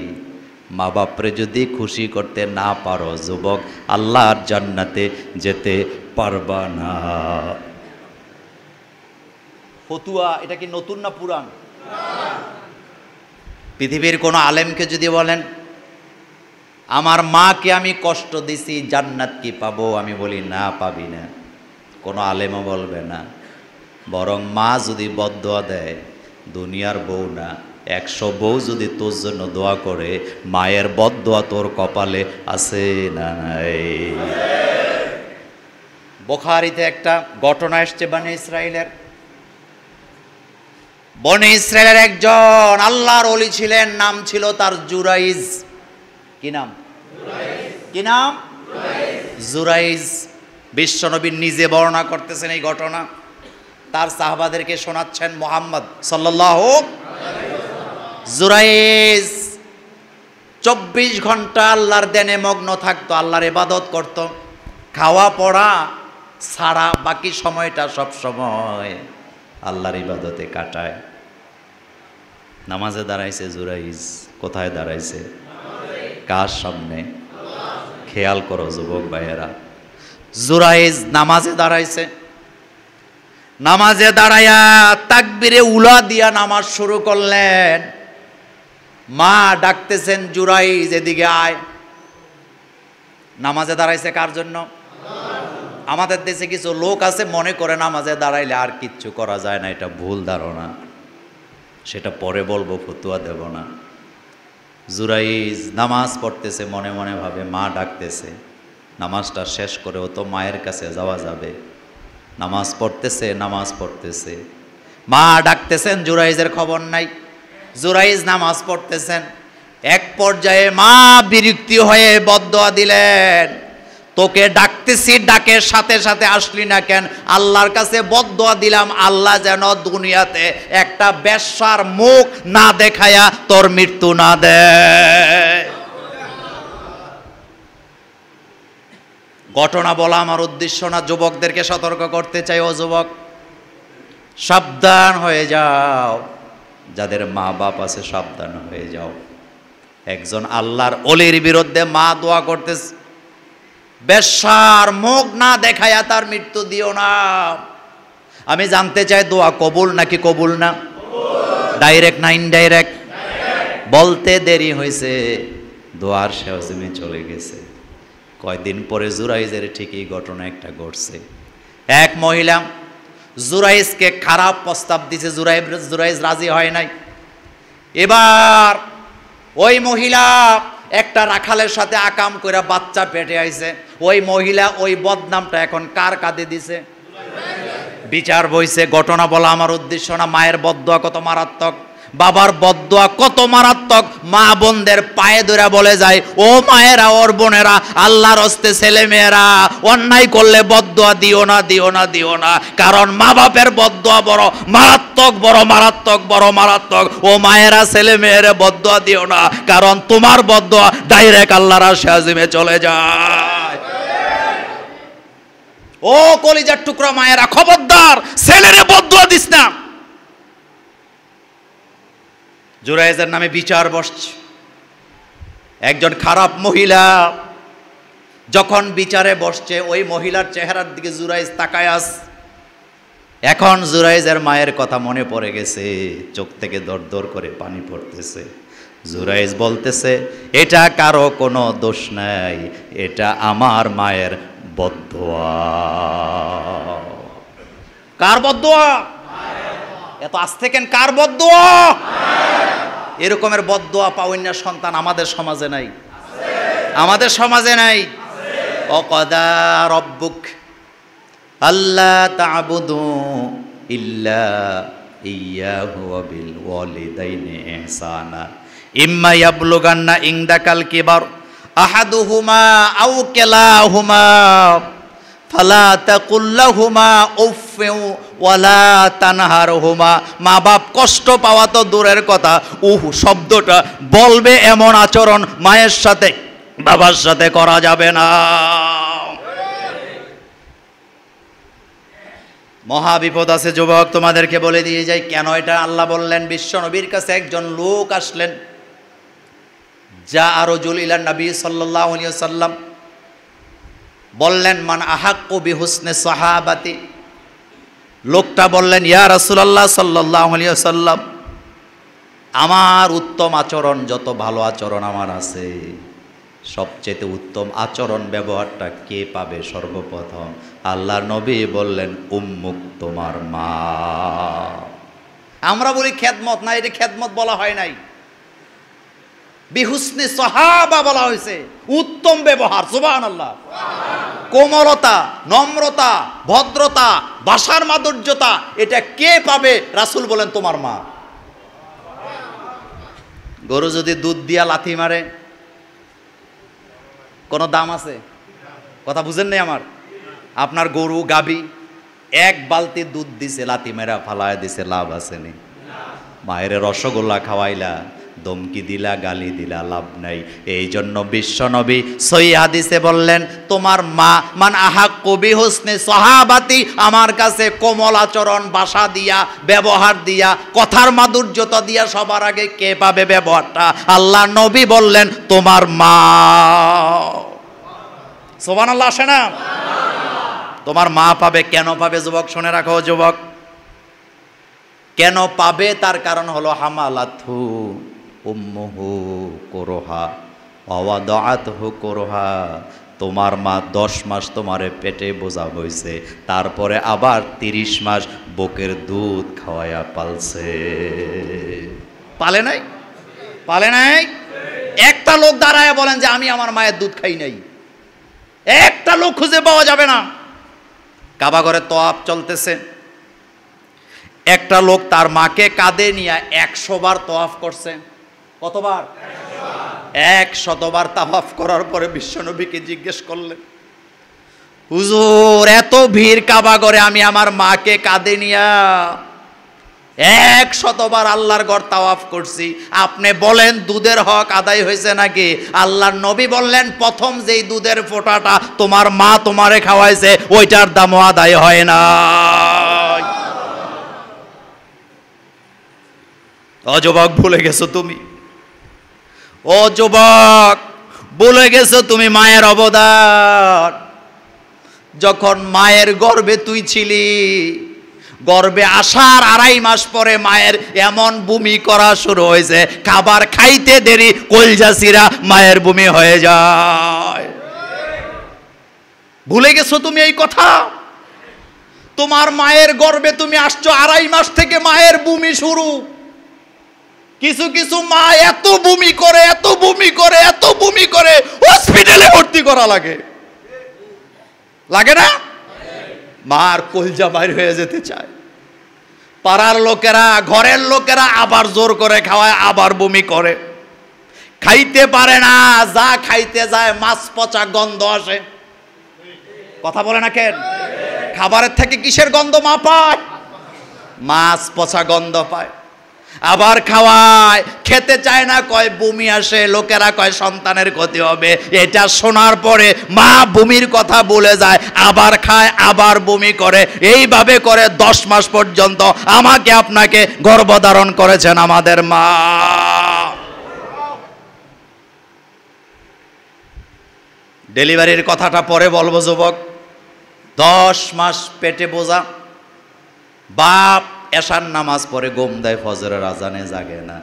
মা বাপরে যদি খুশি করতে না পারো যুবক, আল্লাহর জান্নাতে যেতে পারবা না। ফতুয়া এটা কি নতুন না পুরান? পৃথিবীর কোনো আলেমকে যদি বলেন আমার মাকে আমি কষ্ট দিছি, জান্নাত কি পাবো? আমি বলি না, পাবি না। কোনো আলেমও বলবে না। বরং মা যদি বদদোয়া দেয়, দুনিয়ার বউ না, 100 বউ যদি তোর জন্য দোয়া করে, মায়ের বদদোয়া তোর কপালে আছে না নাই? বুখারীতে একটা ঘটনা এসছে বনি ইসরাইলের। বনি ইসরাইলের একজন আল্লাহর ওলি ছিলেন, নাম ছিল তার জুরাইজ। কি নাম? কি নাম? জুরাইজ। বিশ্বনবী নিজে বর্ণনা করতেছেন এই ঘটনা, তার সাহাবাদেরকে শোনাচ্ছেন মুহাম্মদ সাল্লাল্লাহু। জুরাইজ 24 ঘন্টা আল্লাহর ধ্যানে মগ্ন থাকতো, আল্লাহর ইবাদত করত, খাওয়া পড়া ছাড়া বাকি সময়টা সব সময় আল্লাহর ইবাদতে কাটায়। নামাজে দাঁড়াইছে জুরাইজ, কোথায় দাঁড়াইছে? কার সামনে? খেয়াল করো যুবক ভাইয়েরা, জুরাইজ নামাজে দাঁড়াইছে, নামাজে দাঁড়ায়া তাকবীরে উলা দিয়া নামাজ শুরু করলেন। মা ডাকতেছেন, জুরাইজ এদিকে আয়। নামাজে দাঁড়াইছে কার জন্য? আমাদের দেশে কিছু লোক আছে মনে করে নামাজে দাঁড়াইলে আর কিচ্ছু করা যায় না, এটা ভুল ধারণা, সেটা পরে বলবো, ফতুয়া দেব না। জুরাইজ নামাজ পড়তেছে, মনে মনে ভাবে মা ডাকতেছে, নামাজটা শেষ করে ও তো মায়ের কাছে যাওয়া যাবে। নামাজ পড়তেছে, মা ডাকতেছেন, জুরাইজের খবর নাই। জুরাইজ নামাজ পড়তেছেন, এক পর্যায়ে মা বিরক্তি হয়ে বদদোয়া দিলেন, তোকে ডাকতেছি, ডাকের সাথে সাথে আসলি না কেন? আল্লাহর কাছে বদদোয়া দিলাম, আল্লাহ যেন দুনিয়াতে একটা বেশ্যার মুখ না দেখায়া তোর মৃত্যু না দেয়। ঘটনা বলা আমার উদ্দেশ্য না, যুবকদেরকে সতর্ক করতে চাই, ও যুবক সাবধান হয়ে যাও, যাদের মা বাপ আছে সাবধান হয়ে যাও। একজন আল্লাহর ওলির বিরুদ্ধে মা দোয়া করতেছে, বেশ্যার মুখ না দেখায়া তার মৃত্যু দিও না। আমি জানতে চাই দোয়া কবুল নাকি কবুল না? ডাইরেক্ট না ইনডাইরেক্ট? বলতে দেরি হয়েছে, দোয়ার শেষে চলে গেছে। কয়দিন পরে জুরাইজের ঠিকই ঘটনা একটা ঘটছে। এক মহিলা জুরাইজকে খারাপ প্রস্তাব দিছে, জুরাইজ রাজি হয় নাই। এবার ওই মহিলা একটা রাখালের সাথে আকাম করে বাচ্চা পেটে আইছে। ওই মহিলা ওই বদনামটা এখন কার কাঁধে দিছে? বিচার বইছে। ঘটনা বলা আমার উদ্দেশ্য না। মায়ের বদদোয়া কত মারাত্মক, বাবার বদদোয়া কত মারাত্মক। মা বোনদের পায়ে ধরে বলে যায়, ও মায়েরা, ওর বোনেরা, আল্লাহর হস্তে ছেলে মেয়েরা অন্যায় করলে বদদোয়া দিও না, দিও না, দিও না। কারণ মা বাপের বদদোয়া বড় মারাত্মক, বড় মারাত্মক, বড় মারাত্মক। ও মায়েরা, ছেলে মেয়েরা বদদোয়া দিও না, কারণ তোমার বদদোয়া ডাইরেক্ট আল্লাহর আরশে আজিমে চলে যায়। ও কলিজার টুকরা মায়েরা, খবরদার ছেলেরে বদদোয়া দিস না। জুরাইজের নামে বিচার বসছে। একজন খারাপ মহিলা যখন বিচারে বসছে, ওই মহিলার চেহারার দিকে জুরাইজ তাকায় আছে। এখন জুরাইজের মায়ের কথা মনে পড়ে গেছে, চোখ থেকে দর দর করে পানি পড়তেছে। জুরাইজ বলতেছে, এটা কারো কোনো দোষ নাই, এটা আমার মায়ের বদদোয়া। কার বদদোয়া? এত আস্তে কেন? কার বদদোয়া? এরকমের বদদোয়া পাওয়ার সন্তান আমাদের সমাজে নাই, আমাদের সমাজে নাই। ওয়াকাদা রাব্বুক আল্লা তা'বুদু ইল্লা ইয়্যাহু ওয়া বিল ওয়ালিদাইনি ইহসানা ইম্মা ইয়াবলুগান্না ইনদাকাল কিবার আহাদুহুমা আও কিলাহুমা ফালা তাকুল লাহুমা উফফিন ওয়ালা তানহারহুমা। মা বাপ কষ্ট পাওয়া তো দূরের কথা, শব্দটা বলবে এমন আচরণ মায়ের সাথে বাবার সাথে করা যাবে না। মহা বিপদ আছে যুবক, তোমাদেরকে বলে দিয়ে যাই কেন এটা আল্লাহ বললেন। বিশ্ব নবীর কাছে একজন লোক আসলেন, যা রাজুল ইলা নবী সাল্লাল্লাহু আলাইহি ওয়াসাল্লাম, বললেন মান আহাক্কু বিহুসনি সাহাবাতি। লোকটা বললেন, ইয়া রাসূলুল্লাহ সাল্লাল্লাহু আলাইহি ওয়াসাল্লাম, আমার উত্তম আচরণ, যত ভালো আচরণ আমার আছে, সবচেয়ে উত্তম আচরণ ব্যবহারটা কে পাবে সর্বপ্রথম? আল্লাহর নবী বললেন, উম্মুক, তোমার মা। আমরা বলি খেদমত, না, এটা খেদমত বলা হয় নাই, বিহুসনি সাহাবা বলা হয়েছে, উত্তম ব্যবহার। সুবহানাল্লাহ। কোমলতা, নম্রতা, ভদ্রতা, ভাষার মাধুর্যতা, এটা কে পাবে? রাসূল বলেন, তোমার মা। গরু যদি দুধ দিয়া লাথি মারে, কোনো দাম আছে? কথা বুঝেন নাই আমার? আপনার গরু গাভী এক বালতি দুধ দিছে, লাথি মেরা ফালায় দিছে, লাভ আছে নি? মায়ের রসগোল্লা খাওয়াইলা, ধমকি দিলা, গালি দিলা, লাভ নাই। এই জন্য বিশ্বনবী সহিহ হাদিসে বললেন, তোমার মা মান আহাক্কু বিহুসনি সাহাবাতি, আমার কাছে কোমল আচরণ, ভাষা দিয়া, ব্যবহার দিয়া, কথার মাধুর্যতা দিয়া সবার আগে কে পাবে ব্যবহারটা? আল্লাহ নবী বললেন তোমার মা। সুবহানাল্লাহ আসে না? তোমার মা পাবে। কেন পাবে যুবক? শুনে রাখো যুবক, কেন পাবে? তার কারণ হলো হামালাতহু উম্মুহু কুরহা ওয়া ওয়াদাআতহু কুরহা। তোমার মা 10 মাস তোমারে পেটে বোঝা হইছে, তারপরে আবার 30 মাস বুকের দুধ খাওয়ায়া পালছে। পালে নাই? পালে নাই? একটা লোক দাঁড়ায় বলেন যে আমি আমার মায়ের দুধ খাই নাই, একটা লোক খুঁজে পাওয়া যাবে না। কাবা ঘরে তওয়াফ চলতেছে, একটা লোক তার মাকে কাঁধে নিয়ে 100 বার তওয়াফ করছে। কতবার? 100 বার তাওয়াফ করার পরে বিশ্বনবীকে জিজ্ঞেস করলেন, হুজুর এত ভিড় কাবা ঘরে, আমি আমার মাকে কাঁধে নিয়ে 100 বার আল্লাহর ঘর তাওয়াফ করছি, আপনি বলেন দুধের হক আদায় হয়েছে নাকি? আল্লাহর নবী বললেন, প্রথম যেই দুধের ফোঁটাটা তোমার মা তোমারে খাওয়াইছে ওইটার দামও আদায় হয় না। ও যুবক, ভুলে গেছো তুমি? ও যুবক, ভুলে গেছো তুমি মায়ের অবদান? যখন মায়ের গর্ভে তুই ছিলি, গর্ভে আসার 2.5 মাস পরে মায়ের এমন বমি করা শুরু হয়েছে, খাবার খাইতে দেরি, কলজা চিরা মায়ের বমি হয়ে যায়। ভুলে গেছো তুমি এই কথা? তোমার মায়ের গর্ভে তুমি আসছো, 2.5 মাস থেকে মায়ের বমি শুরু। কিছু কিছু মা এত বমি করে, এত বমি করে, এত বমি করে, হসপিটালে ভর্তি করা লাগে, লাগে না? মার কলজা বাইর হয়ে যেতে চায়। পাড়ার লোকেরা, ঘরের লোকেরা আবার জোর করে খাওয়ায়, আবার বমি করে, খাইতে পারে না। যা খাইতে যায় মাছ পচা গন্ধ আসে। কথা বলে না কেন? খাবারের থেকে কিসের গন্ধ মা পায়? মাছ পচা গন্ধ পায়। আবার খাওয়ায়, খেতে চায় না, কয় বমি আসে, লোকেরা কয় সন্তানের ক্ষতি হবে। এটা শোনার পরে মা বমির কথা বলে যায়, আবার খায়, আবার বমি করে। এইভাবে করে 10 মাস পর্যন্ত আমাকে আপনাকে গর্ভধারণ করেছেন আমাদের মা। ডেলিভারির কথাটা পরে বলবো যুবক। 10 মাস পেটে বোঝা, বাপ এশার নামাজ পড়ে ঘুম দেয়, ফজরের আজানে জাগে না।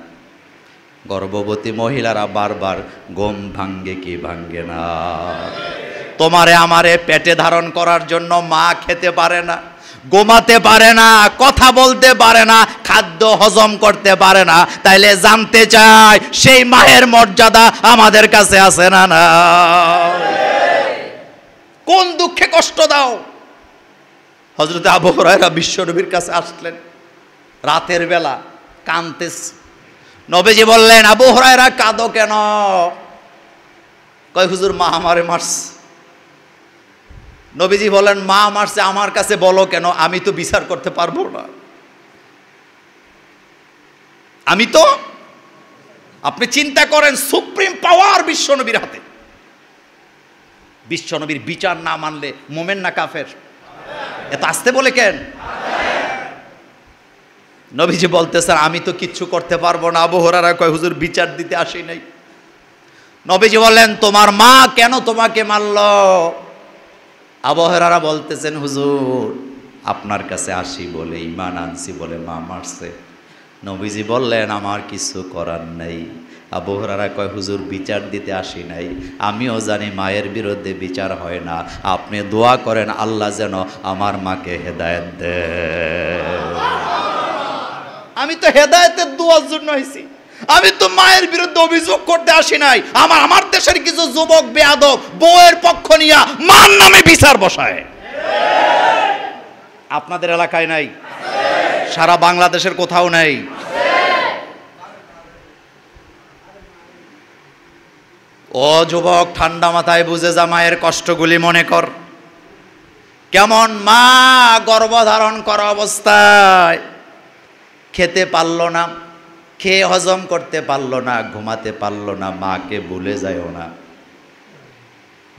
গর্ভবতী মহিলারা বারবার ঘুম ভাঙ্গে কি ভাঙ্গে না? তোমারে আমারে পেটে ধারণ করার জন্য মা খেতে পারে না, ঘুমাতে পারে না, কথা বলতে পারে না, খাদ্য হজম করতে পারে না। তাইলে জানতে চাই সেই মায়ের মর্যাদা আমাদের কাছে আছে না? না, কোন দুঃখে কষ্ট দাও? হযরত আবু হুরায়রা বিশ্বনবীর কাছে আসলেন রাতের বেলা, কাঁদতেছে। নবীজি বললেন, আবু হুরায়রা কাঁদো কেন? কয় হুজুর মা আমারে মারছে। নবীজি বলেন, মা মারছে, আমার কাছে বলো কেন? আমি তো বিচার করতে পারবো না। আমি তো, আপনি চিন্তা করেন, সুপ্রিম পাওয়ার বিশ্বনবীর হাতে। বিশ্বনবীর বিচার না মানলে মোমেন না কাফের? এত আসতে বলে কেন? নবীজি বলতেছেন, আমি তো কিচ্ছু করতে পারবো না। আবু হুরায়রা কয়, হুজুর বিচার দিতে আসি নাই। নবীজি বললেন, তোমার মা কেন তোমাকে মারলো? আবু হুরায়রা বলতেছেন, হুজুর আপনার কাছে আসি বলে, ঈমান আনছি বলে মা মারছে। নবীজি বললেন, আমার কিছু করার নেই। আবু হুরায়রা কয়, হুজুর বিচার দিতে আসি নাই, আমিও জানি মায়ের বিরুদ্ধে বিচার হয় না। আপনি দোয়া করেন আল্লাহ যেন আমার মাকে হেদায়েত দেয়। আমি তো হেদায়েতের দোয়ার জন্য আইছি, আমি তো মায়ের বিরুদ্ধে অভিযোগ করতে আসি নাই। আমার দেশের কিছু যুবক বেয়াদব বউয়ের পক্ষ নিয়ে মার নামে বিচার বসায়। আপনাদের এলাকায় নাই? সারা বাংলাদেশের কোথাও নাই? ও যুবক, ঠান্ডা মাথায় বুঝে যা, মায়ের কষ্টগুলি মনে কর। কেমন মা গর্ভধারণ করা অবস্থায় খেতে পারল না, খেয়ে হজম করতে পারলো না, ঘুমাতে পারলো না, মাকে ভুলে যায়ও না।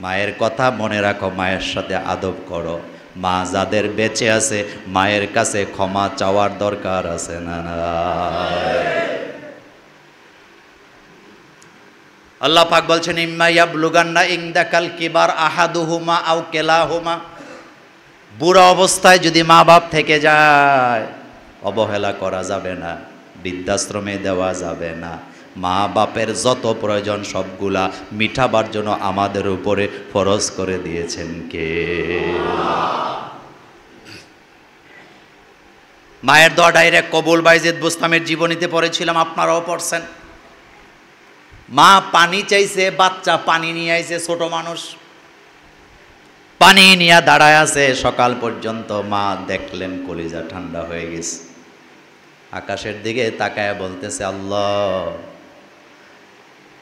মায়ের কথা মনে রাখো, মায়ের সাথে আদব করো। মা যাদের বেঁচে আছে মায়ের কাছে ক্ষমা চাওয়ার দরকার আছে না? আল্লাহ পাক বলছেন ইম্মা ইয়াবলুগান্না ইনদাকাল কিবার আহাদুহুমা আও কিলাহুমা, বুড়া অবস্থায় যদি মা বাপ থেকে যায় অবহেলা করা যাবে না, বৃদ্ধাশ্রমে দেওয়া যাবে না। মা বাপের যত প্রয়োজন সবগুলা মিটাবার জন্য আমাদের উপরে ফরজ করে দিয়েছেন কে? মায়ের দোয়া ডাইরেক্ট কবুল। বাইজিদ বুস্তামের জীবনীতে পড়েছিলাম, আপনারাও পড়ছেন। মা পানি চাইছে, বাচ্চা পানি নিয়ে আইছে, ছোট মানুষ পানি নিয়ে দাঁড়ায় আছে সকাল পর্যন্ত। মা দেখলেন কলিজা ঠান্ডা হয়ে গেছে, আকাশের দিকে তাকায় বলতেছে, আল্লাহ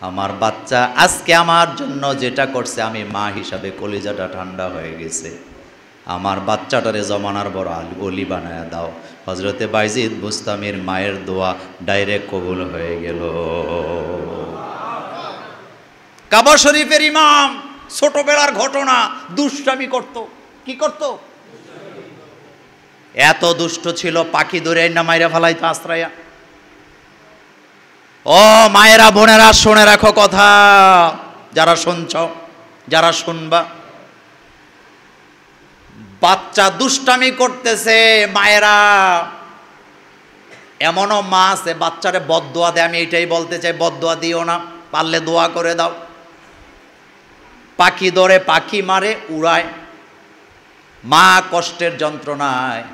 আমার বাচ্চা আজকে আমার জন্য যেটা করছে, আমি মা হিসাবে কলিজাটা ঠান্ডা হয়ে গেছে, আমার বাচ্চাটারে জমানার বড় অলি বানায় দাও। হজরতে বাইজিদ বুস্তামির মায়ের দোয়া ডাইরেক্ট কবুল হয়ে গেল। কাবা শরীফের ইমাম, ছোটবেলার ঘটনা, দুষ্টামি করত। কি করত? এত দুষ্ট ছিল, পাখি ধরে না মাইরা ফেলাইতো আশ্রয়া। ও মায়েরা বোনেরা শুনে রাখো কথা, যারা শুনছ, যারা শুনবা। বাচ্চা দুষ্টামি করতেছে, মায়েরা, এমনও মা আছে বাচ্চারে বদদোয়া দেয়। আমি এটাই বলতে চাই, বদদোয়া দিও না, পারলে দোয়া করে দাও। পাখি ধরে, পাখি মারে, উড়ায়, মা কষ্টের যন্ত্রণায়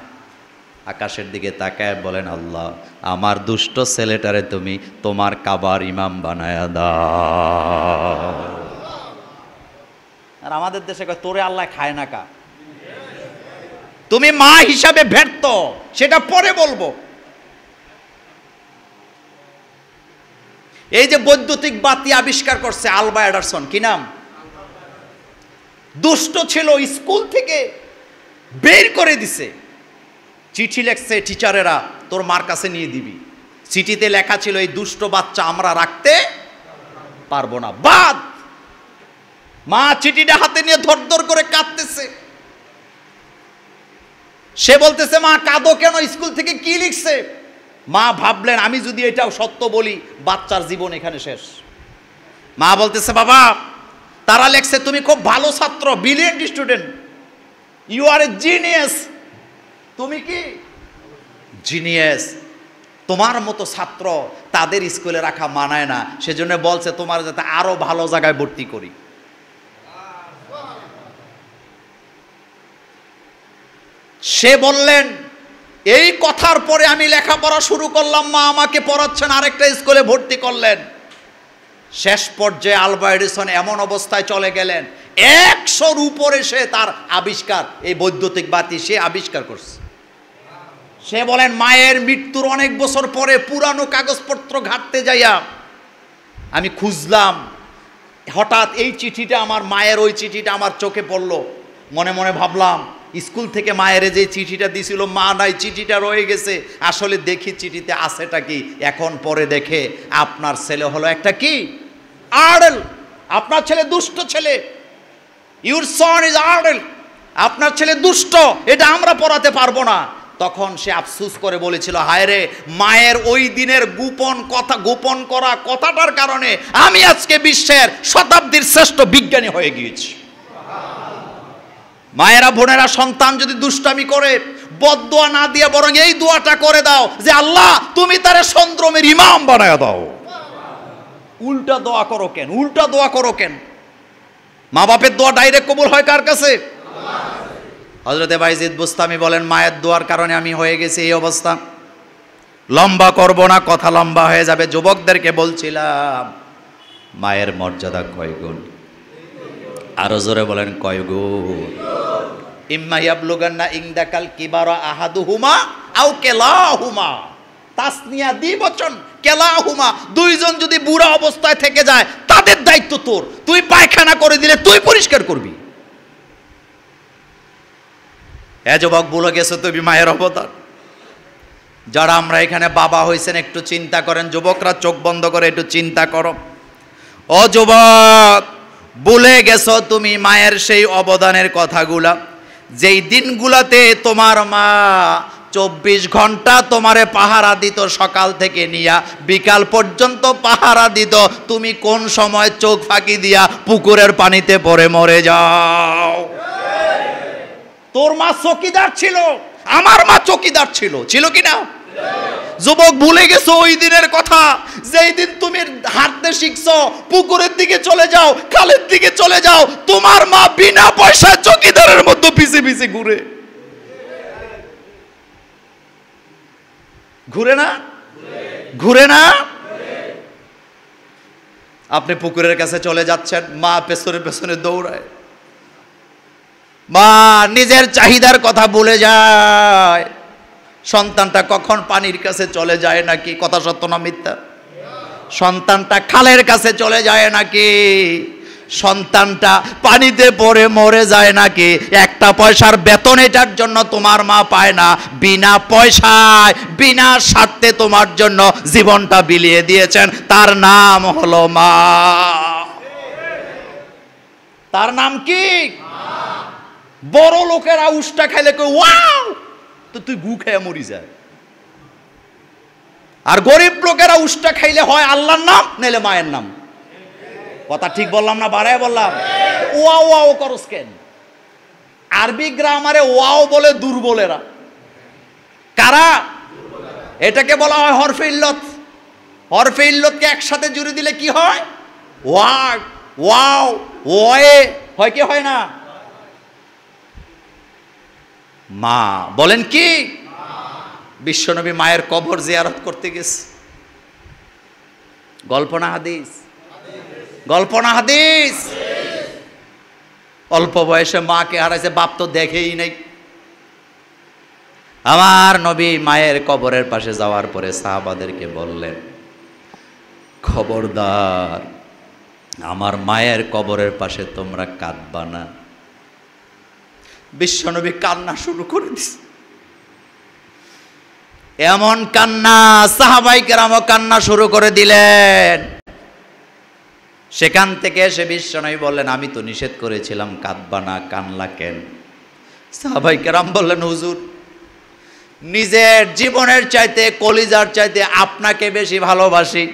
আকাশের দিকে তাকায় বলেন, আল্লাহ আমার দুষ্ট ছেলেটারে তুমি তোমার কাবার ইমাম বানায়া দাও। আর আমাদের দেশে কয় তোরে আল্লাহ খায় না কা, তুমি মা হিসাবে ব্যর্থ, সেটা পরে বলবো। এই যে বৈদ্যুতিক বাতি আবিষ্কার করছে আলবা এডারসন, কি নাম? দুষ্ট ছিল, স্কুল থেকে বের করে দিছে। চিঠি লেখছে টিচারেরা, তোর মার কাছে নিয়ে দিবি। চিঠিতে লেখা ছিল, এই দুষ্ট বাচ্চা আমরা রাখতে পারবো না, বাদ। মা চিঠিটা হাতে নিয়ে ধর করে কাঁদতেছে। সে বলতেছে, মা কাঁদো কেন, স্কুল থেকে কি লিখছে? মা ভাবলেন, আমি যদি এটাও সত্য বলি বাচ্চার জীবন এখানে শেষ। মা বলতেছে, বাবা তারা লেখছে তুমি খুব ভালো ছাত্র, brilliant student, you are a genius. তুমি কি জিনিয়াস? তোমার মতো ছাত্র তাদের স্কুলে রাখা মানায় না, সেজন্য বলছে তোমার যাতে আরো ভালো জায়গায় ভর্তি করি। সে বললেন, এই কথার পরে আমি লেখাপড়া শুরু করলাম, মা আমাকে পড়াচ্ছেন, আরেকটা স্কুলে ভর্তি করলেন। শেষ পর্যায়ে আলবা এডিসন এমন অবস্থায় চলে গেলেন, 100-র উপরে সে তার আবিষ্কার, এই বৈদ্যুতিক বাতি সে আবিষ্কার করছে। সে বলেন, মায়ের মৃত্যুর অনেক বছর পরে পুরানো কাগজপত্র ঘাটতে যাইয়া আমি খুঁজলাম, হঠাৎ এই চিঠিটা আমার মায়ের, ওই চিঠিটা আমার চোখে পড়লো। মনে মনে ভাবলাম, স্কুল থেকে মায়ের যে চিঠিটা দিছিল, মা নাই, চিঠিটা রয়ে গেছে। আসলে দেখি চিঠিতে আছেটা কি। এখন পরে দেখে আপনার ছেলে হলো একটা কি আর্ডেল, আপনার ছেলে দুষ্ট ছেলে, ইউর সন ইজ আর্ডেল, আপনার ছেলে দুষ্ট, এটা আমরা পড়াতে পারবো না। তখন সে আফসোস করে বলেছিল, হায় রে, মায়ের ওই দিনের গোপন কথা, গোপন করা কথাটার কারণে আমি আজকে বিশ্বের শতাব্দীর শ্রেষ্ঠ বিজ্ঞানী হয়ে গিয়েছি। মায়েরা বোনেরা, সন্তান যদি দুষ্টামি করে বদদোয়া না দিয়ে বরং এই দোয়াটা করে দাও যে আল্লাহ তুমি তারে চন্দ্রমের ইমাম বানায় দাও। উল্টা দোয়া করো কেন? উল্টা দোয়া করো কেন? মা বাপের দোয়া ডাইরেক্ট কবুল হয় কার কাছে? হযরতে বাইজিদ বুস্তামি বলেন, মায়ের দোয়ার কারণে আমি হয়ে গেছি এই অবস্থা। লম্বা করব না, কথা লম্বা হয়ে যাবে। যুবকদেরকে বলছিলাম, মায়ের মর্যাদা কয় গুণ? আরো জোরে বলেন, কয় গুণ? ইম্মা ইয়াবলুগান্না ইনদাকাল কিবারা আহাদুহুমা আও কিলাহুমা, তাসনিয়া দ্বিবচন, কিলাহুমা, দুইজন যদি বুড়া অবস্থায় থেকে যায় তাদের দায়িত্ব তোর। তুই পায়খানা করে দিলে তুই পরিষ্কার করবি। যুবক, ভুলে গেছো তুমি মায়ের অবদান। যারা আমরা এখানে বাবা হয়েছেন একটু চিন্তা করেন, যুবকরা চোখ বন্ধ করে একটু চিন্তা করো। ও যুবক, ভুলে গেছো তুমি মায়ের সেই অবদানের কথাগুলা, যেই দিনগুলাতে তোমার মা 24 ঘন্টা তোমারে পাহারা দিত, সকাল থেকে নিয়া বিকাল পর্যন্ত পাহারা দিত। তুমি কোন সময় চোখ ফাঁকি দিয়া পুকুরের পানিতে পড়ে মরে যাও? তোর মা চৌকিদার ছিল, আমার মা চৌকিদার ছিল, ছিল কি না? যুবক, ভুলে গেছো ওই দিনের কথা, যেই দিন তুমি হাঁটতে শিখছো, পুকুরের দিকে চলে যাও, খালের দিকে চলে যাও, তোমার মা বিনা পয়সায় চৌকিদারের মধ্যে পিছে পিছে ঘুরে ঘুরে না ঘুরে না? আপনি পুকুরের কাছে চলে যাচ্ছেন, মা পেছনে পেছনে দৌড়ায়, মা নিজের চাহিদার কথা ভুলে যায়। সন্তানটা কখন পানির কাছে চলে যায় নাকি? কথা সত্য না মিথ্যা? সন্তানটা খালের কাছে চলে যায় নাকি? সন্তানটা পানিতে পড়ে মরে যায় নাকি? একটা পয়সার বেতন এটার জন্য তোমার মা পায় না, বিনা পয়সায় বিনা স্বার্থে তোমার জন্য জীবনটা বিলিয়ে দিয়েছেন। তার নাম হলো মা। তার নাম কি? বড় লোকেরা উষ্টা খাইলে কই ওয়াও, তো তুই গু খেয়ে মরি যায়। আর গরিব লোকেরা উষ্টা খাইলে হয় আল্লাহর নাম নাইলে মায়ের নাম। কথা ঠিক বললাম না বাড়ায় বললাম? ওয়াও ওয়াও করস কেন? আরবি গ্রামারে ওয়াও বলে দুর্বলেরা। কারা? এটাকে বলা হয় হরফে ইল্লত। হরফে ইল্লতকে একসাথে জুড়ে দিলে কি হয়? ওয়ার্ড, ওয়াও, ওয়ে হয় কি হয় না? মা বলেন কি? বিশ্বনবী মায়ের কবর জিয়ারত করতে গেছে। গল্প না হাদিস? গল্প না হাদিস? অল্প বয়সে মাকে হারাইছে, বাপ তো দেখেই নাই। আমার নবী মায়ের কবরের পাশে যাওয়ার পরে সাহাবাদেরকে বললেন, খবরদার আমার মায়ের কবরের পাশে তোমরা কাঁদবা না। বিশ্বনবী কান্না শুরু করে দিছে, এমন কান্না, সাহাবায়ে কেরামও কান্না শুরু করে দিলেন। সেখান থেকে এসে বিশ্বনবী বললেন, আমি তো নিষেধ করেছিলাম কাঁদবা না, কান্না কেন? সাহাবায়ে কেরাম বললেন, হুজুর নিজের জীবনের চাইতে কলিজার চাইতে আপনাকে বেশি ভালোবাসি,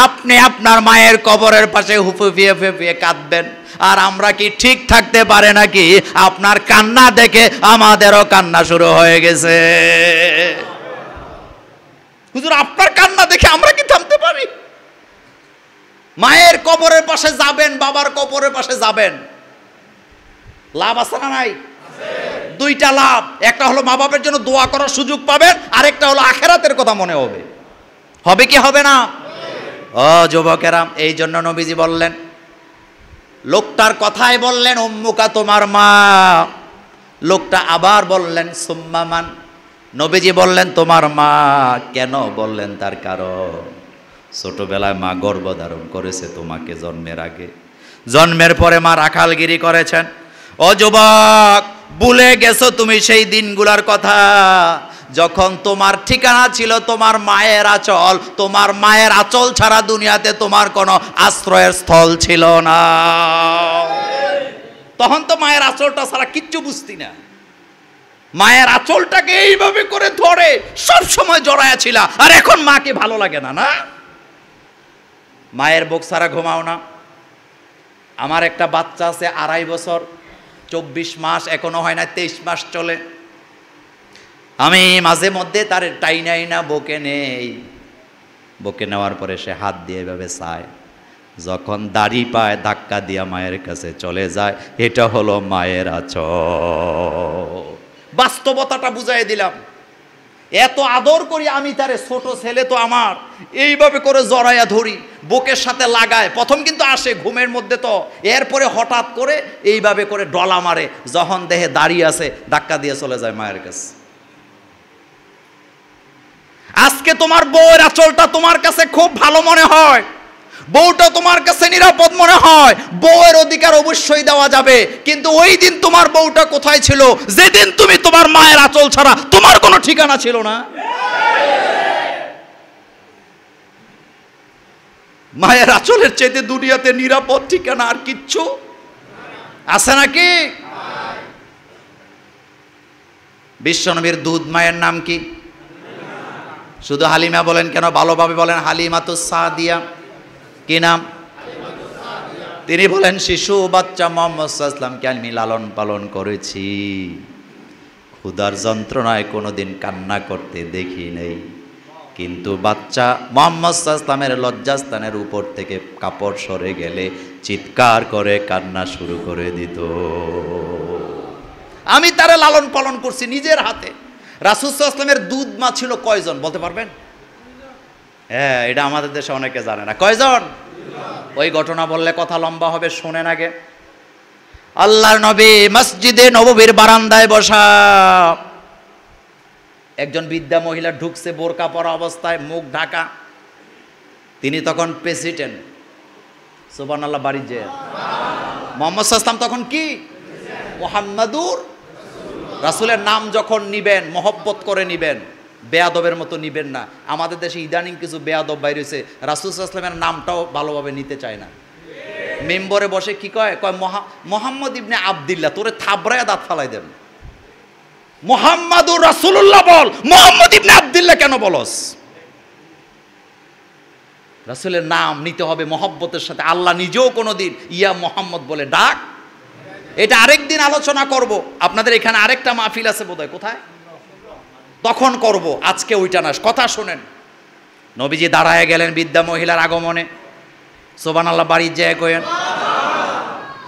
আপনি আপনার মায়ের কবরের পাশে হুফুফিয়ে ফুফিয়ে কাঁদবেন, আর আমরা কি ঠিক থাকতে পারে নাকি? আপনার কান্না দেখে আমাদেরও কান্না শুরু হয়ে গেছে। হুজুর আপনার কান্না দেখে আমরা কি থামতে পারি? মায়ের কবরের পাশে যাবেন, বাবার কবরের পাশে যাবেন, লাভ আছে না নাই? দুইটা লাভ। একটা হলো মা বাবার জন্য দোয়া করার সুযোগ পাবেন, আরেকটা হলো আখেরাতের কথা মনে হবে। হবে কি হবে না? ও যুবকেরা, এই জন্য নবীজি বললেন, লোকটার কথাই বললেন উম্মুকা তোমার মা। লোকটা আবার বললেন সুম্মা মান। নবীজি বললেন তোমার মা। কেন বললেন? তার কারণ ছোটবেলায় মা গর্ভধারণ করেছে তোমাকে জন্মের আগে, জন্মের পরে মা রাখালগিরি করেছেন। ও যুবক, ভুলে গেছো তুমি সেই দিনগুলার কথা, যখন তোমার ঠিকানা ছিল তোমার মায়ের আঁচল। তোমার মায়ের আঁচল ছাড়া দুনিয়াতে তোমার কোনো আশ্রয়ের স্থল ছিল না। তখন তো মায়ের আঁচলটা ছাড়া কিচ্ছু বুঝতি না। মায়ের আঁচলটাকে এইভাবে করে ধরে সব সময় জড়ায়া ছিল। আর এখন মাকে ভালো লাগে না? না, মায়ের বুক ছাড়া ঘুমাও না। আমার একটা বাচ্চা আছে 2.5 বছর 24 মাস, এখনো হয় না, 23 মাস চলে। আমি মাঝে মধ্যে তার টাইনাই না বকে নেই। বকে নেওয়ার পরে সে হাত দিয়ে এভাবে চায়, যখন দাড়ি পায় ধাক্কা দিয়া মায়ের কাছে চলে যায়। এটা হলো মায়ের আঁচল। বাস্তবতাটা বুঝাই দিলাম। এত আদর করি আমি তারে, ছোট ছেলে তো আমার, এইভাবে করে জড়াইয়া ধরি, বুকের সাথে লাগায়। প্রথম কিন্তু আসে ঘুমের মধ্যে, তো এরপরে হঠাৎ করে এইভাবে করে ডলা মারে, যখন দেহে দাঁড়িয়ে আছে ধাক্কা দিয়ে চলে যায় মায়ের কাছে। আজকে তোমার বউয়ের আঁচলটা তোমার কাছে খুব ভালো মনে হয়, বউটা তোমার কাছে নিরাপদ মনে হয়, বউয়ের অধিকার অবশ্যই দেওয়া যাবে, কিন্তু ওই দিন তোমার বউটা কোথায় ছিল যেদিন তুমি তোমার মায়ের আঁচল ছাড়া তোমার কোনো ঠিকানা ছিল না? মায়ের আঁচলের চাইতে দুনিয়াতে নিরাপদ ঠিকানা আর কিচ্ছু আছে নাকি? বিশ্বনবীর দুধ মায়ের নাম কি? শুধু হালিমা বলেন কেন, ভালোভাবে বলেন। হালিমাতুস সাদিয়া। কি নাম? তিনি বলেন শিশু বাচ্চা মুহাম্মদ সাল্লাল্লাহু আলাইহি ওয়াসাল্লামকে আমি লালন পালন করেছি, ক্ষুধার যন্ত্রণায় কোনোদিন কান্না করতে দেখি নাই, কিন্তু বাচ্চা মুহাম্মদ সাল্লাল্লাহু আলাইহি ওয়াসাল্লামের লজ্জাস্থানের উপর থেকে কাপড় সরে গেলে চিৎকার করে কান্না শুরু করে দিত। আমি তারে লালন পালন করছি নিজের হাতে। রাসূল সাল্লাল্লাহু আলাইহি ওয়াসাল্লামের দুধ মা ছিল কয়জন বলতে পারবেন? হ্যাঁ, এটা আমাদের দেশে অনেকে জানে না। কয়জন? ওই ঘটনা বললে কথা লম্বা হবে, শোনেন আগে। আল্লাহর নবী মসজিদে নববীর বারান্দায় বসা, একজন বৃদ্ধা মহিলা ঢুকছে বোরকা পরা অবস্থায়, মুখ ঢাকা। তিনি তখন প্রেসিডেন্ট। সুবহানাল্লাহ, বাড়ি যে মুহাম্মদ সাল্লাল্লাহু আলাইহি ওয়াসাল্লাম তখন কি? মুহাম্মাদুর রাসূলের নাম যখন নিবেন মহব্বত করে নিবেন, বেয়াদবের মতো নিবেন না। আমাদের দেশে ইদানিং কিছু বেয়াদব বাইরে হয়েছে, রাসূল সাল্লাল্লাহু আলাইহি ওয়াসাল্লামের নামটাও ভালোভাবে নিতে চায় না। মেম্বরে বসে কি কয়, মোহাম্মদ ইবনে আব্দুল্লাহ, তোরে থাবড়ায় দাঁত ফালাই দেন। মুহাম্মাদুর রাসূলুল্লাহ বল, মোহাম্মদ ইবনে আব্দুল্লাহ কেন বলস? রাসূলের নাম নিতে হবে মহব্বতের সাথে। আল্লাহ নিজেও কোনোদিন ইয়া মোহাম্মদ বলে ডাক। এটা আরেকদিন আলোচনা করব। আপনাদের এখানে আরেকটা মাহফিল আছে বোধহয়, কোথায়? তখন করব, আজকে ওইটা না। কথা শোনেন, নবীজি দাঁড়ায় গেলেন বৃদ্ধা মহিলার আগমনে। সুবহানাল্লাহ, বাড়ির যায় কয়েন।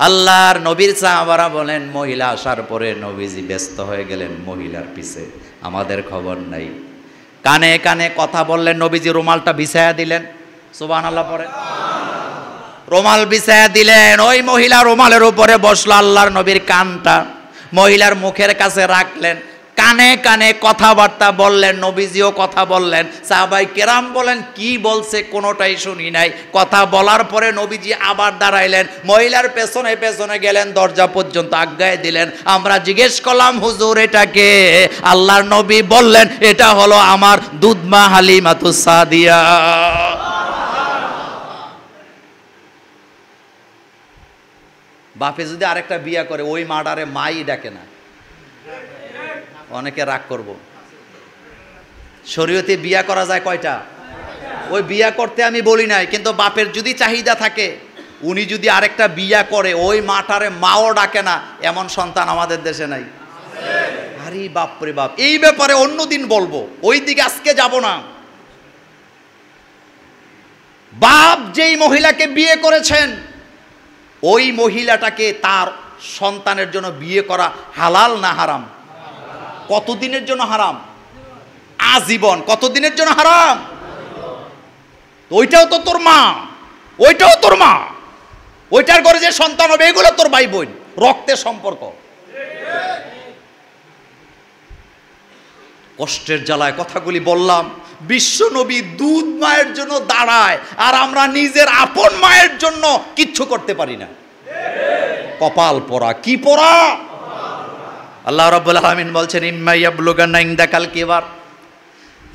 আল্লাহর নবীর সাহাবারা বলেন, মহিলা আসার পরে নবীজি ব্যস্ত হয়ে গেলেন মহিলার পিছে, আমাদের খবর নাই। কানে কানে কথা বললেন, নবীজি রুমালটা বিছায়া দিলেন। সুবহানাল্লাহ পরে রুমাল বিছায়া দিলেন, ওই মহিলা রুমালের উপরে বসলো। আল্লাহর নবীর কানটা মহিলার মুখের কাছে রাখলেন, কানে কানে কথাবার্তা বললেন, নবীজিও কথা বললেন। সাহাবাই কেরাম বলেন কি বলছে কোনোটাই শুনি নাই। কথা বলার পরে নবীজি আবার দাঁড়াইলেন, মহিলার পেছনে পেছনে গেলেন, দরজা পর্যন্ত আজ্ঞায় দিলেন। আমরা জিজ্ঞেস করলাম, হুজুর এটা কে? আল্লাহর নবী বললেন, এটা হলো আমার দুধমা হালিমাতুস সাদিয়া। বাপে যদি আরেকটা বিয়া করে, ওই মাডারে মাই ডাকে না। অনেকে রাগ করব। শরীয়তে বিয়া করা যায় কয়টা? ওই বিয়া করতে আমি বলি নাই, কিন্তু বাপের যদি চাহিদা থাকে, উনি যদি আরেকটা বিয়া করে, ওই মাটারে মাও ডাকে না, এমন সন্তান আমাদের দেশে নাই। আরে বাপরে বাপ, এই ব্যাপারে অন্যদিন বলবো, ওই দিকে আজকে যাব না। বাপ যেই মহিলাকে বিয়ে করেছেন, ওই মহিলাটাকে তার সন্তানের জন্য বিয়ে করা হালাল না হারাম? কতদিনের জন্য হারাম? আজীবন। কতদিনের জন্য হারাম? ওইটাও তো তোর মা, ওইটাও তোর মা, ওইটার ঘরে যে সন্তান হবে এগুলো তোর ভাই বোন, রক্তের সম্পর্ক। কষ্টের জ্বালায় কথাগুলি বললাম। বিশ্ব নবী দুধ মায়ের জন্য দাঁড়ায়, আর আমরা নিজের আপন মায়ের জন্য কিচ্ছু করতে পারি না। কপাল পোড়া। কি পোড়া? আল্লাহ রাব্বুল আলামিন বলছেন, ইম্মা ইয়াবলুগান্না ইনদাকাল কিবার।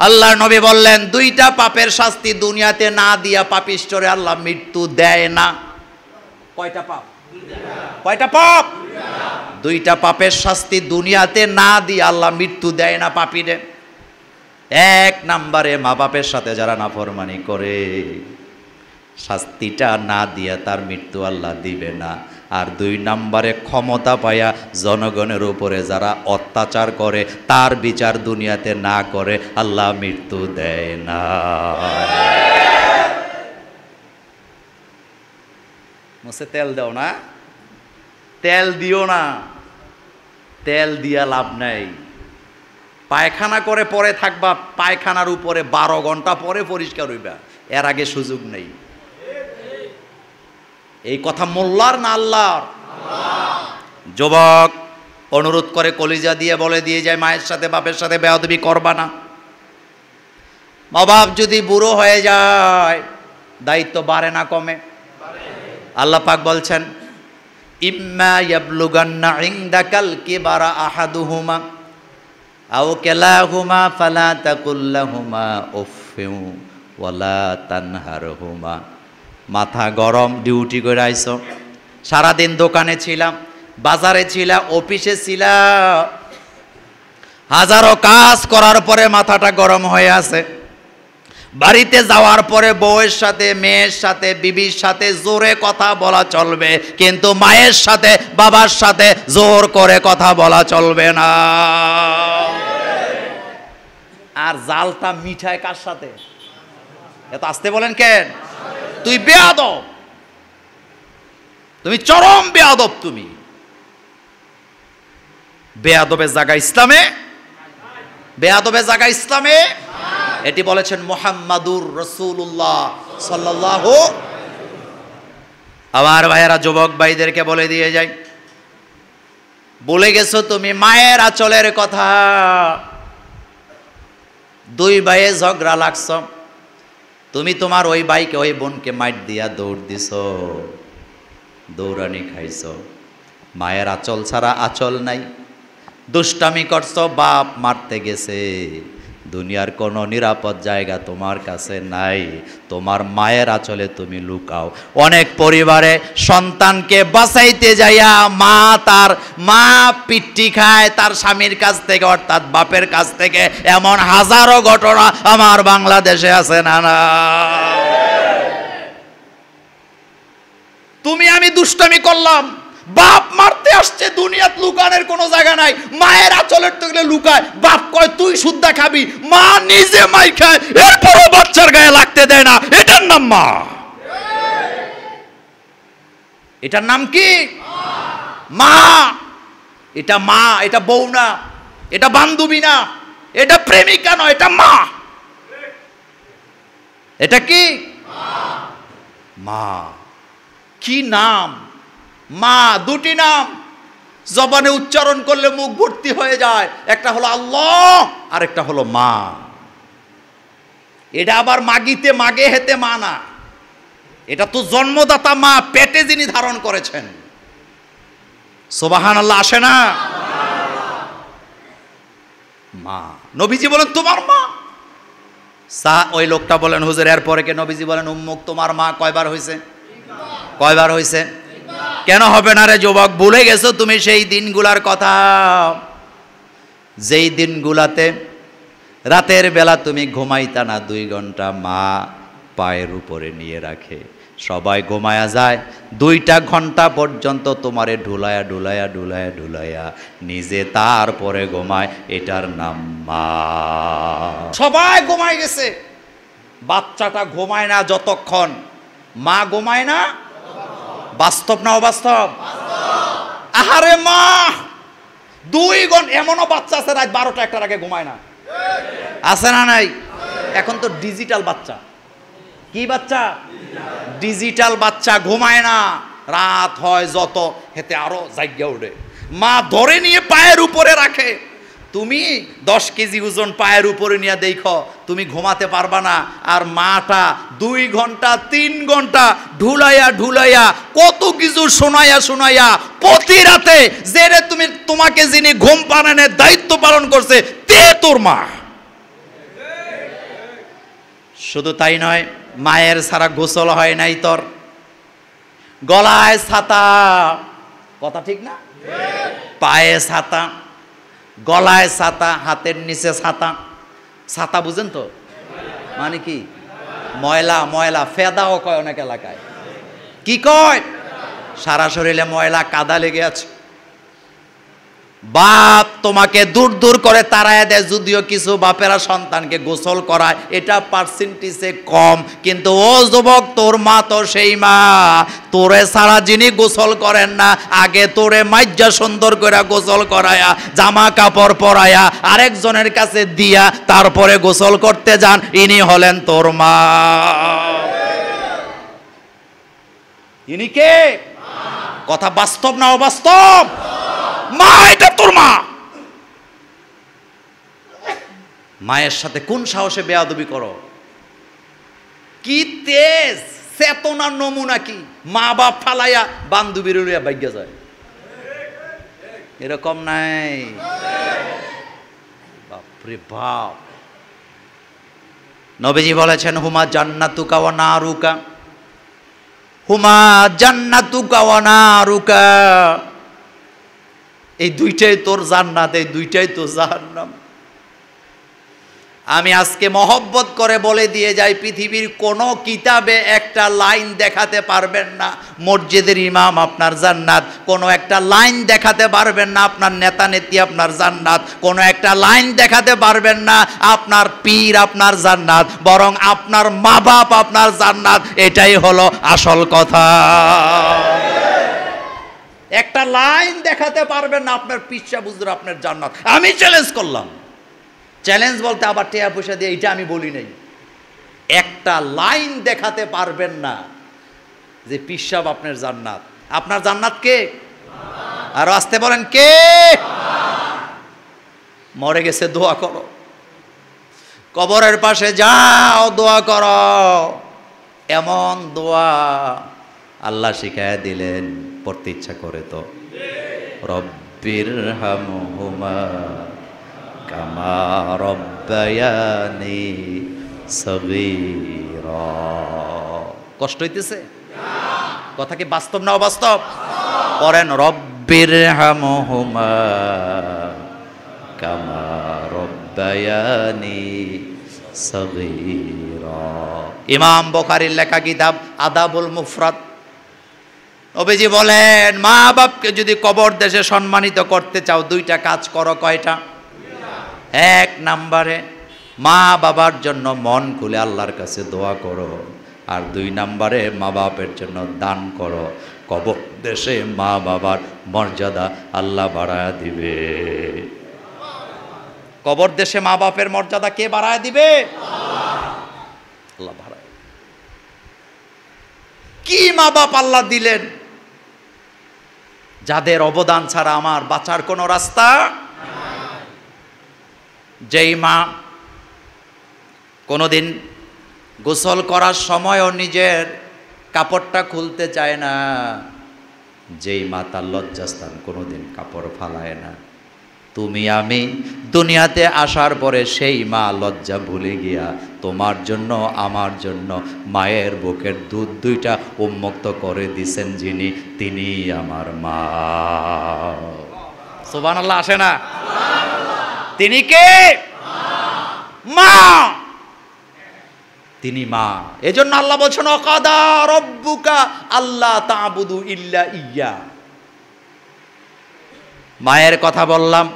আল্লাহর নবী বললেন, দুইটা পাপের শাস্তি দুনিয়াতে না দিয়া পাপিষ্ঠরে আল্লাহ মৃত্যু দেয় না। কয়টা পাপ? কয়টা পাপ? দুইটা পাপের শাস্তি দুনিয়াতে না দিয়ে আল্লাহ মৃত্যু দেয় না পাপীরে। এক নম্বরে মা বাপের সাথে যারা নাফরমানি করে, শাস্তিটা না দিয়ে তার মৃত্যু আল্লাহ দিবে না। আর দুই নম্বরে ক্ষমতা পায়া জনগণের উপরে যারা অত্যাচার করে, তার বিচার দুনিয়াতে না করে আল্লাহ মৃত্যু দেয় না। মুছে তেল দাও না, তেল দিও না, তেল দিয়া লাভ নাই। পায়খানা করে পরে থাকবা, পায়খানার উপরে 12 ঘন্টা পরে পরিষ্কার হইবা, এর আগে সুযোগ নেই। এই কথা মোল্লার না আল্লাহর? যুবক অনুরোধ করে কলিজা দিয়ে বলে দিয়ে যায়, মায়ের সাথে বাপের সাথে বেয়াদবি করবা না। মা বাপ যদি বুড়ো হয়ে যায়, দায়িত্ব বাড়ে না কমে? আল্লাহ পাক বলছেন ইম্মা ইয়াবলুগান্না ইনদাকাল কিবারা আহাদুহুমা আও কিলাহুমা ফালা তাকুল লাহুমা উফফিউ ওয়ালা তানহারহুমা। মাথা গরম, ডিউটি করে আইছো, সারাদিন দোকানে ছিলাম, বাজারে ছিলাম, অফিসে ছিলাম, হাজারো কাজ করার পরে মাথাটা গরম হয়ে আছে। বাড়িতে যাওয়ার পরে বউয়ের সাথে, মেয়ের সাথে, বিবির সাথে জোরে কথা বলা চলবে, কিন্তু মায়ের সাথে, বাবার সাথে জোর করে কথা বলা চলবে না। আর জালটা মিঠাই কার সাথে? এত আসতে বলেন কেন? তুই বেয়াদব, তুমি চরম বেয়াদব। তুমি বেয়াদবের জায়গা ইসলামে, বেয়াদবের জায়গা ইসলামে। এটি বলেছেন মুহাম্মাদুর রাসূলুল্লাহ সাল্লাল্লাহু। আমার ভাইয়েরা, যুবক ভাইদেরকে বলে দিয়ে যাই, বলে গেছো তুমি মায়ের আঁচলের কথা। দুই ভাইয়ে ঝগড়া লাগছ, তুমি তোমার ওই ভাইকে, ওই বোনকে মাইট দিয়া দৌড় দিছ, দৌড়ানি খাইছ। মায়ের আঁচল ছাড়া আঁচল নাই। দুষ্টামি করছো, বাপ মারতে গেছে, দুনিয়ার কোনো নিরাপদ জায়গা তোমার কাছে নাই, তোমার মায়ের আঁচলে তুমি লুকাও। অনেক পরিবারে সন্তানকে বাঁচাইতে যাইয়া মা পিট্টি খায় তার স্বামীর কাছ থেকে, অর্থাৎ বাপের কাছ থেকে। এমন হাজারো ঘটনা আমার বাংলাদেশে আছে না? না, তুমি আমি দুষ্টামি করলাম, বাপ মারতে আসছে, দুনিয়াত লুকানোর কোনো জায়গা নাই, মায়ের আঁচলের তো লুকায়। বাপ কয় তুই শুদ্ধা খাবি, মা নিজে মাই খায়, এরপরও বাচ্চার গায়ে লাগতে দেয় না। এটার নাম মা। এটার নাম কি? মা। এটা মা, এটা বউ না, এটা বান্ধবী না, এটা প্রেমিকা নয়, এটা মা। এটা কি? মা। কি নাম? মা। দুটি নাম, জবানে উচ্চারণ করলে মুখ ভর্তি হয়ে যায়। একটা হলো আল্লাহ, আর একটা হলো মা। এটা আবার মাগিতে, মাগে হেতে মা না, এটা তো জন্মদাতা মা, পেটে যিনি ধারণ করেছেন। সুবহানাল্লাহ আসে না? মা। নবীজি বলেন তোমার মা। ওই লোকটা বলেন হুজুর এরপরে কে? নবীজি বলেন উম্মুক তোমার মা। কয়বার হয়েছে? কয়বার হয়েছে? কেন হবে না রে যুবক? ভুলে গেছো তুমি সেই দিনগুলার কথা, যেই দিনগুলাতে রাতের বেলা তুমি ঘুমাইতা না 2 ঘন্টা, মা পায়ের উপরে নিয়ে রাখে, সবাই ঘুমায়া যায়, 2টা ঘন্টা পর্যন্ত তোমারে ঢুলায়া ঢুলায়া ঢুলায়া ঢুলায়া নিজে তারপরে ঘুমায়। এটার নাম মা। সবাই ঘুমায় গেছে, বাচ্চাটা ঘুমায় না যতক্ষণ মা ঘুমায় না। বাস্তব না অবাস্তব? আহারে মা 2 ঘন্টা, এমনও বাচ্চা আছে রাত 12টা 1টার আগে ঘুমায় না, আছে না নাই? এখন তো ডিজিটাল বাচ্চা। কি বাচ্চা? ডিজিটাল বাচ্চা ঘুমায় না, রাত হয় যত হেতে আরো জায়গা উঠে, মা ধরে নিয়ে পায়ের উপরে রাখে। তুমি 10 কেজি ওজন পায়ের উপরে নিয়ে দেখো, তুমি ঘুমাতে পারবা না। আর মাটা 2 ঘন্টা 3 ঘন্টা ঢুলাইয়া ঢুলাইয়া কত কিছু শোনাইয়া শোনাইয়া প্রতি রাতে জেরে তোমাকে যিনি ঘুম পাড়ানোর দায়িত্ব পালন করছে তে তোর মা। শুধু তাই নয়, মায়ের ছাড়া গোসল হয় নাই তোর। গলায় ছাতা, কথা ঠিক না? পায়ে ছাতা, গলায় ছাতা, হাতের নিচে ছাতা। ছাতা বুঝেন তো মানে কি? ময়লা, ময়লা ফেদাও কয় অনেক এলাকায়। কি কয়? সারা শরীরে ময়লা কাদা লেগে আছে। বাপ তোমাকে দূর দূর করে তাড়ায় দেয়, যদিও কিছু বাপেরা সন্তানকে গোসল করায়, এটা পার্সেন্টেজে কম, কিন্তু ও যুবক তোর মা তো সেই মা। তোরে সারা যিনি গোসল করেন না, আগে তোরে মাইজ্জা সুন্দর করে গোসল করায়া, জামা কাপড় পরায়া, আরেকজনের কাছে দিয়া তারপরে গোসল করতে যান, ইনি হলেন তোর মা। ইনি কে? কথা বাস্তব না অবাস্তব? মা, এটা তোর মা। মায়ের সাথে কোন সাহসে বেয়াদবি করো? কি তেজ, চেতনার নমুনা কি! মা বাপ ফালাইয়া বান্ধবীর লইয়া ভাগ্য যায়, এরকম নাই। বাপরে বাপ! নবীজি বলেছেন, হুমা জান্নাতুকা ওয়া নারুকা, হুমা জান্নাতুকা ওয়া নারুকা, এই দুইটাই তোর জান্নাত, এই দুইটাই তোর জাহান্নাম। আমি আজকে মহব্বত করে বলে দিয়ে যাই, পৃথিবীর কোনো কিতাবে একটা লাইন দেখাতে পারবেন না মসজিদের ইমাম আপনার জান্নাত, কোনো একটা লাইন দেখাতে পারবেন না আপনার নেতা নেত্রী আপনার জান্নাত, কোনো একটা লাইন দেখাতে পারবেন না আপনার পীর আপনার জান্নাত, বরং আপনার মা বাপ আপনার জান্নাত। এটাই হলো আসল কথা। একটা লাইন দেখাতে পারবেন না আপনার পিচ্চা বুঝুর আপনার জান্নাত। আমি চ্যালেঞ্জ করলাম, চ্যালেঞ্জ বলতে আবার টেয়া পয়সা দিয়ে, এটা আমি বলি নাই। একটা লাইন দেখাতে পারবেন না যে পিসাব আপনার জান্নাত। আপনার জান্নাত কে? আর আসতে বলেন কে? মরে গেছে দোয়া করো, কবরের পাশে যাও দোয়া করো। এমন দোয়া আল্লাহ শিখায় দিলেন, পড়তে ইচ্ছা করে তো, রব্বির হামহুমা কামা রব্বায়ানি সগীরা। কষ্ট হইতেছে? কথা কি বাস্তব না অবাস্তব? পড়েন, রব্বির হামহুমা কামা রব্বায়ানি সগীরা। ইমাম বুখারীর লেখা কিতাব আদাবুল মুফরাদ। নবীজি বলেন, মা বাপকে যদি কবর দেশে সম্মানিত করতে চাও, দুইটা কাজ করো। কয়টা? এক নম্বরে মা বাবার জন্য মন খুলে আল্লাহর কাছে দোয়া করো, আর দুই নম্বরে মা বাপের জন্য দান করো। কবর দেশে মা বাবার মর্যাদা আল্লাহ বাড়ায় দিবে। কবর দেশে মা বাপের মর্যাদা কে বাড়ায় দিবে? আল্লাহ বাড়ায়। কি মা বাপ আল্লাহ দিলেন যাদের অবদান ছাড়া আমার বাঁচার কোনো রাস্তা। যেই মা কোনোদিন গোসল করার সময়ও নিজের কাপড়টা খুলতে চায় না, যেই মা তার লজ্জাস্থান কোনোদিন কাপড় ফালায় না, তুমি আমি দুনিয়াতে আসার পরে সেই মা লজ্জা ভুলে গিয়া তোমার জন্য আমার জন্য মায়ের বুকের দুধ দুইটা উন্মুক্ত করে দিছেন যিনি, তিনি আমার মা। সুবহানাল্লাহ আসে না? তিনি কে? মা। তিনি মা। এজন্য আল্লাহ বলছেন, ওয়াকাদা রাব্বুকা আল্লা তা'বুদু ইল্লা ইয়্যা। মায়ের কথা বললাম,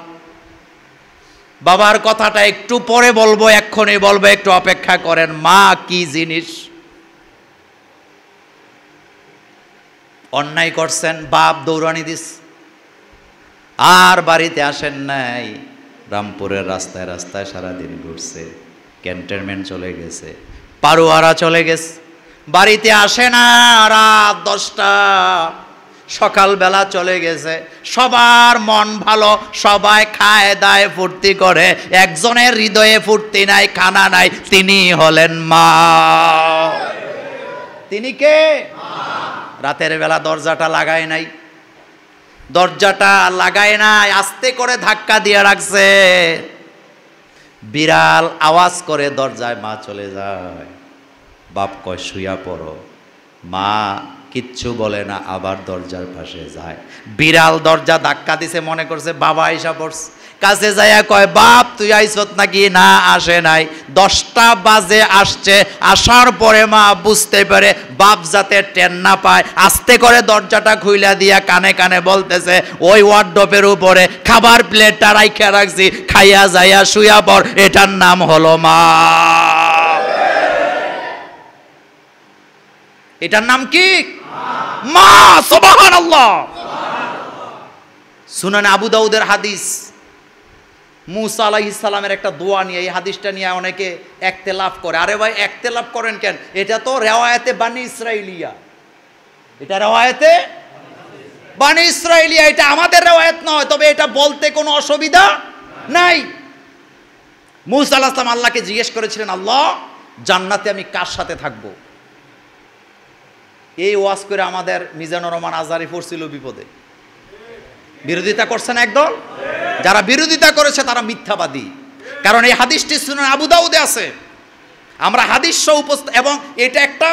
বাবার কথাটা একটু পরে বলবো, এক্ষুনি বলবো, একটু অপেক্ষা করেন। মা কি জিনিস? অন্যায় করছেন, বাপ দৌড়ানি দিস, আর বাড়িতে আসেন নাই, রামপুরের রাস্তায় রাস্তায় সারাদিন ঘুরছে, ক্যান্টনমেন্ট চলে গেছে, পারুয়ারা চলে গেছে, বাড়িতে আসে না, রাত 10টা, সকালবেলা চলে গেছে, সবার মন ভালো, সবাই খায় দায় ফুর্তি করে, একজনের হৃদয়ে ফুর্তি নাই, খানা নাই, তিনি হলেন মা। তিনি কে? রাতের বেলা দরজাটা লাগায় নাই, দরজাটা লাগায় নাই, আস্তে করে ধাক্কা দিয়ে রাখছে, বিড়াল আওয়াজ করে দরজায় মা চলে যায়, বাপ কয় শুয়া পড়ো, মা কিচ্ছু বলে না, আবার দরজার পাশে যায়, বিড়াল দরজা ধাক্কা দিছে, মনে করছে বাবা আইসা পড়ছে, কাছে যাইয়া কয় বাপ তুই আইছত নাকি? না আসে নাই। 10টা বাজে আসছে, আসার পরে মা বুঝতে পারে বাপ যাতে টেন না পায়, আস্তে করে দরজাটা খুইলা দিয়া কানে কানে বলতেছে, ওই ওয়ার্ডরোবের উপরে খাবার প্লেটটা রাইখা রাখছি, খাইয়া যাইয়া শুয়া পড়, এটার নাম হলো মা। এটার নাম কি? মা। সুবহানাল্লাহ। সুনান আবু দাউদের হাদিস, মুসা আলাইহিস সালামের একটা দোয়া নিয়ে, এই হাদিসটা নিয়ে অনেকে ইখতিলাফ করে। আরে ভাই ইখতিলাফ করেন কেন? এটা তো রিওয়ায়াতে বানি ইসরাইলিয়া, এটা রিওয়ায়াতে বানি ইসরাইলিয়া, এটা আমাদের রিওয়ায়াত নয়, তবে এটা বলতে কোনো অসুবিধা নাই। মুসা আলাইহিস সালাম আল্লাহকে জিজ্ঞেস করেছিলেন, আল্লাহ জান্নাতে আমি কার সাথে থাকব। এই ওয়াজ করে আমাদের মিজানুর রহমান আজহারি পড়ছিল বিপদে। বিরোধিতা করছেন একদল, যারা বিরোধিতা করেছে তারা মিথ্যাবাদী। কারণ এই হাদিসটি সুনান আবু দাউদে আছে। আমরা হাদিস এবং এটা একটা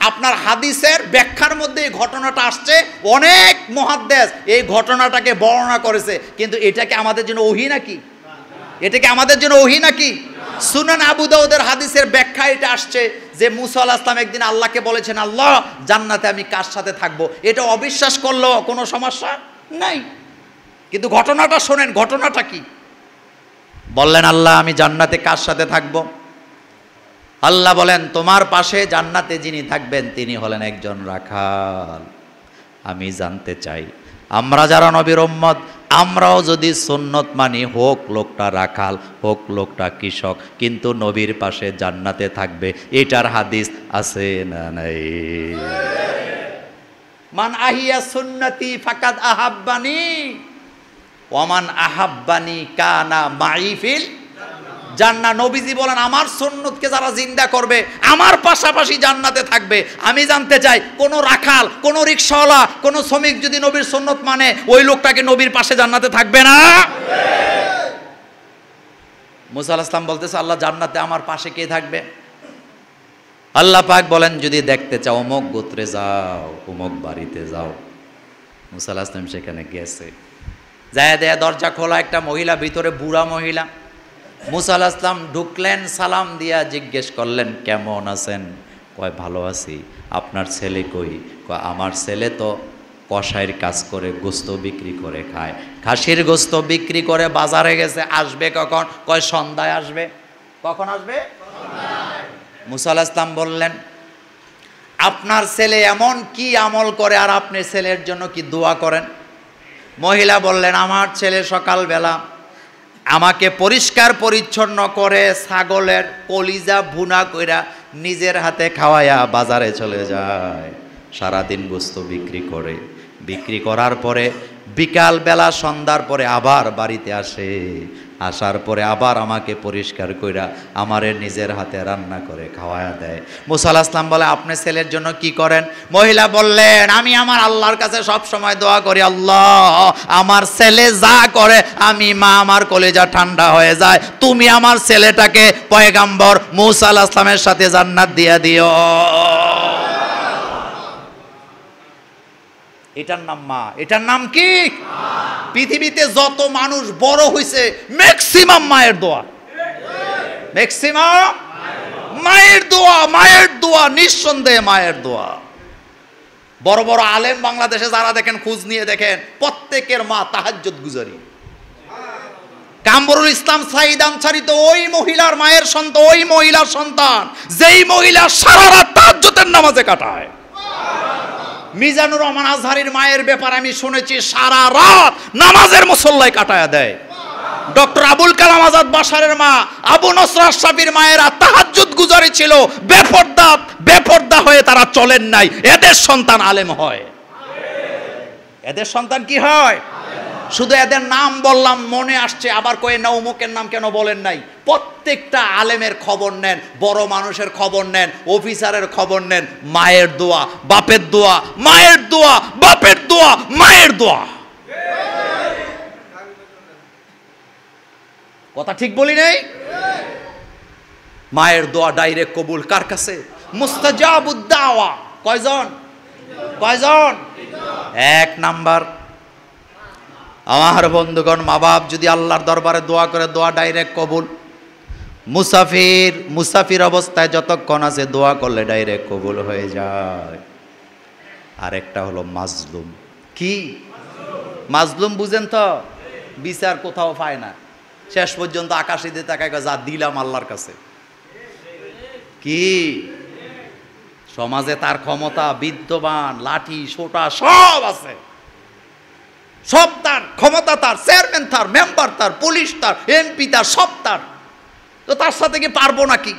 আপনার হাদিসের ব্যাখ্যার মধ্যে এই ঘটনাটা আসছে। অনেক মুহাদ্দিস এই ঘটনাটাকে বর্ণনা করেছে, কিন্তু এটাকে আমাদের জন্য ওহী নাকি? এটাকে আমাদের জন্য ওহী নাকি? সুনান আবু দাউদের হাদিসের ব্যাখ্যা এটা আসছে যে মুসা আলাইহিস সালাম একদিন আল্লাহকে বলেছেন, আল্লাহ জান্নাতে আমি কার সাথে থাকবো। এটা অবিশ্বাস করলেও কোনো সমস্যা নাই, কিন্তু ঘটনাটা শোনেন, ঘটনাটা কি? বললেন, আল্লাহ আমি জান্নাতে কার সাথে থাকবো? আল্লাহ বলেন, তোমার পাশে জান্নাতে যিনি থাকবেন তিনি হলেন একজন রাখাল। আমি জানতে চাই আমরা যারা নবীর উম্মত, আমরাও যদি সুন্নত মানি, হোক লোকটা রাখাল হোক লোকটা কৃষক, কিন্তু নবীর পাশে জান্নাতে থাকবে। এটার হাদিস আছে না নাই? মান আহিয়া সুন্নতি ফাকাদ আহাব্বানি ওয়ামান আহাব্বানি কানা মাই ফিল জান্নাহ। নবীজি বলেন, আমার সুন্নতকে যারা জিন্দা করবে আমার পাশাপাশি জান্নাতে থাকবে। আমি জানতে চাই, কোন রাখাল, কোন রিকশাওয়ালা, কোন শ্রমিক যদি নবীর সুন্নত মানে, ওই লোকটাকে নবীর পাশে জান্নাতে থাকবে না? মুসা আলাইহিস সালাম বলতেছে, আল্লাহ জান্নাতে আমার পাশে কে থাকবে? আল্লাহ পাক বলেন, যদি দেখতে চাও অমুক গোত্রে যাও, অমুক বাড়িতে যাও। মুসা আলাইহিস সালাম সেখানে গেছে, যায় দেয়া দরজা খোলা, একটা মহিলা ভিতরে, বুড়া মহিলা। মুসা আলাইহিস সালাম ঢুকলেন, সালাম দিয়া জিজ্ঞেস করলেন, কেমন আছেন? কয় ভালো আছি। আপনার ছেলে কই? কয় আমার ছেলে তো কসাইয়ের কাজ করে, গোস্ত বিক্রি করে খায়, খাসির গোস্ত বিক্রি করে বাজারে গেছে। আসবে কখন? কয় সন্ধ্যায় আসবে। কখন আসবে? মুসা আলাইহিস সালাম বললেন, আপনার ছেলে এমন কি আমল করে আর আপনি ছেলের জন্য কি দোয়া করেন? মহিলা বললেন, আমার ছেলে সকালবেলা আমাকে পরিষ্কার পরিচ্ছন্ন করে ছাগলের কলিজা ভুনা কইরা নিজের হাতে খাওয়াইয়া বাজারে চলে যায়, সারাদিন গোস্ত বিক্রি করে, বিক্রি করার পরে বিকালবেলা সন্ধ্যার পরে আবার বাড়িতে আসে, আসার পরে আবার আমাকে পরিষ্কার কইরা আমারে নিজের হাতে রান্না করে খাওয়ায়া দেয়। মুসা আলাইহিস সালাম বলে, আপনি ছেলের জন্য কি করেন? মহিলা বললেন, আমি আমার আল্লাহর কাছে সব সময় দোয়া করি, আল্লাহ আমার ছেলে যা করে আমি মা আমার কলিজা ঠান্ডা হয়ে যায়, তুমি আমার ছেলেটাকে পয়গাম্বর মুসা আলাইহিস সালামের সাথে জান্নাত দিয়া দিও। এটার নাম মা। এটার নাম কি? পৃথিবীতে যত মানুষ বড় হয়েছে ম্যাক্সিমাম মায়ের দোয়া, ম্যাক্সিমাম মায়ের দোয়া, মায়ের দোয়া, নিঃসন্দেহে মায়ের দোয়া। বড় বড় আলেম বাংলাদেশে যারা দেখেন, খোঁজ নিয়ে দেখেন, প্রত্যেকের মা তাহাজ্জুদ গুজারি। কামরুল ইসলাম সাঈদ আনসারী তো ওই মহিলার মায়ের সন্তান, ওই মহিলার সন্তান যেই মহিলা সারা রাত তাহাজ্জুদের নামাজে কাটায়। মিজানুর রহমান আজহারির মায়ের ব্যাপারে আমি শুনেছি সারা রাত নামাজের মুসল্লায় কাটায়া দেয়। ডক্টর আবুল কালাম আজাদ বাশারের মা আবু নসর আশরাফির মায়েরা তাহাজ্জুদ গুজারি ছিল, বেপর্দা হয়ে তারা চলেন নাই। এদের সন্তান আলেম হয়। এদের সন্তান কি হয়? শুধু এদের নাম বললাম মনে আসছে, আবার কয়ে না অমুকের নাম কেন বলেন নাই। প্রত্যেকটা আলেমের খবর নেন, বড় মানুষের খবর নেন, অফিসারের খবর নেন, মায়ের দোয়া, বাপের দোয়া, মায়ের দোয়া, বাপের দোয়া, মায়ের দোয়া। কথা ঠিক বলি নাই? মায়ের দোয়া ডাইরেক্ট কবুল কার কাছে? মুস্তাজাবুদ দাওয়া। কয়জন? কয়জন? এক নাম্বার, আমার বন্ধুগণ, মা বাপ যদি আল্লাহর দরবারে দোয়া করে, দোয়া ডাইরেক্ট কবুল। মুসাফির অবস্থায় যতক্ষণ আছে দোয়া করলে ডাইরেক্ট কবুল হয়ে যায়। আরেকটা হলো মাজলুম। কি মাজলুম বুঝেন তো? বিচার কোথাও পায় না, শেষ পর্যন্ত আকাশে দিয়ে তাকায়, যা দিলাম আল্লাহর কাছে। কি সমাজে তার ক্ষমতা বিদ্যমান, লাঠি সোটা সব আছে, সব তার ক্ষমতা, তার চেয়ারম্যান, তার মেম্বার, তার পুলিশ, তার এমপি, তার সব তার। তো তার সাথে কি পারবো নাকি?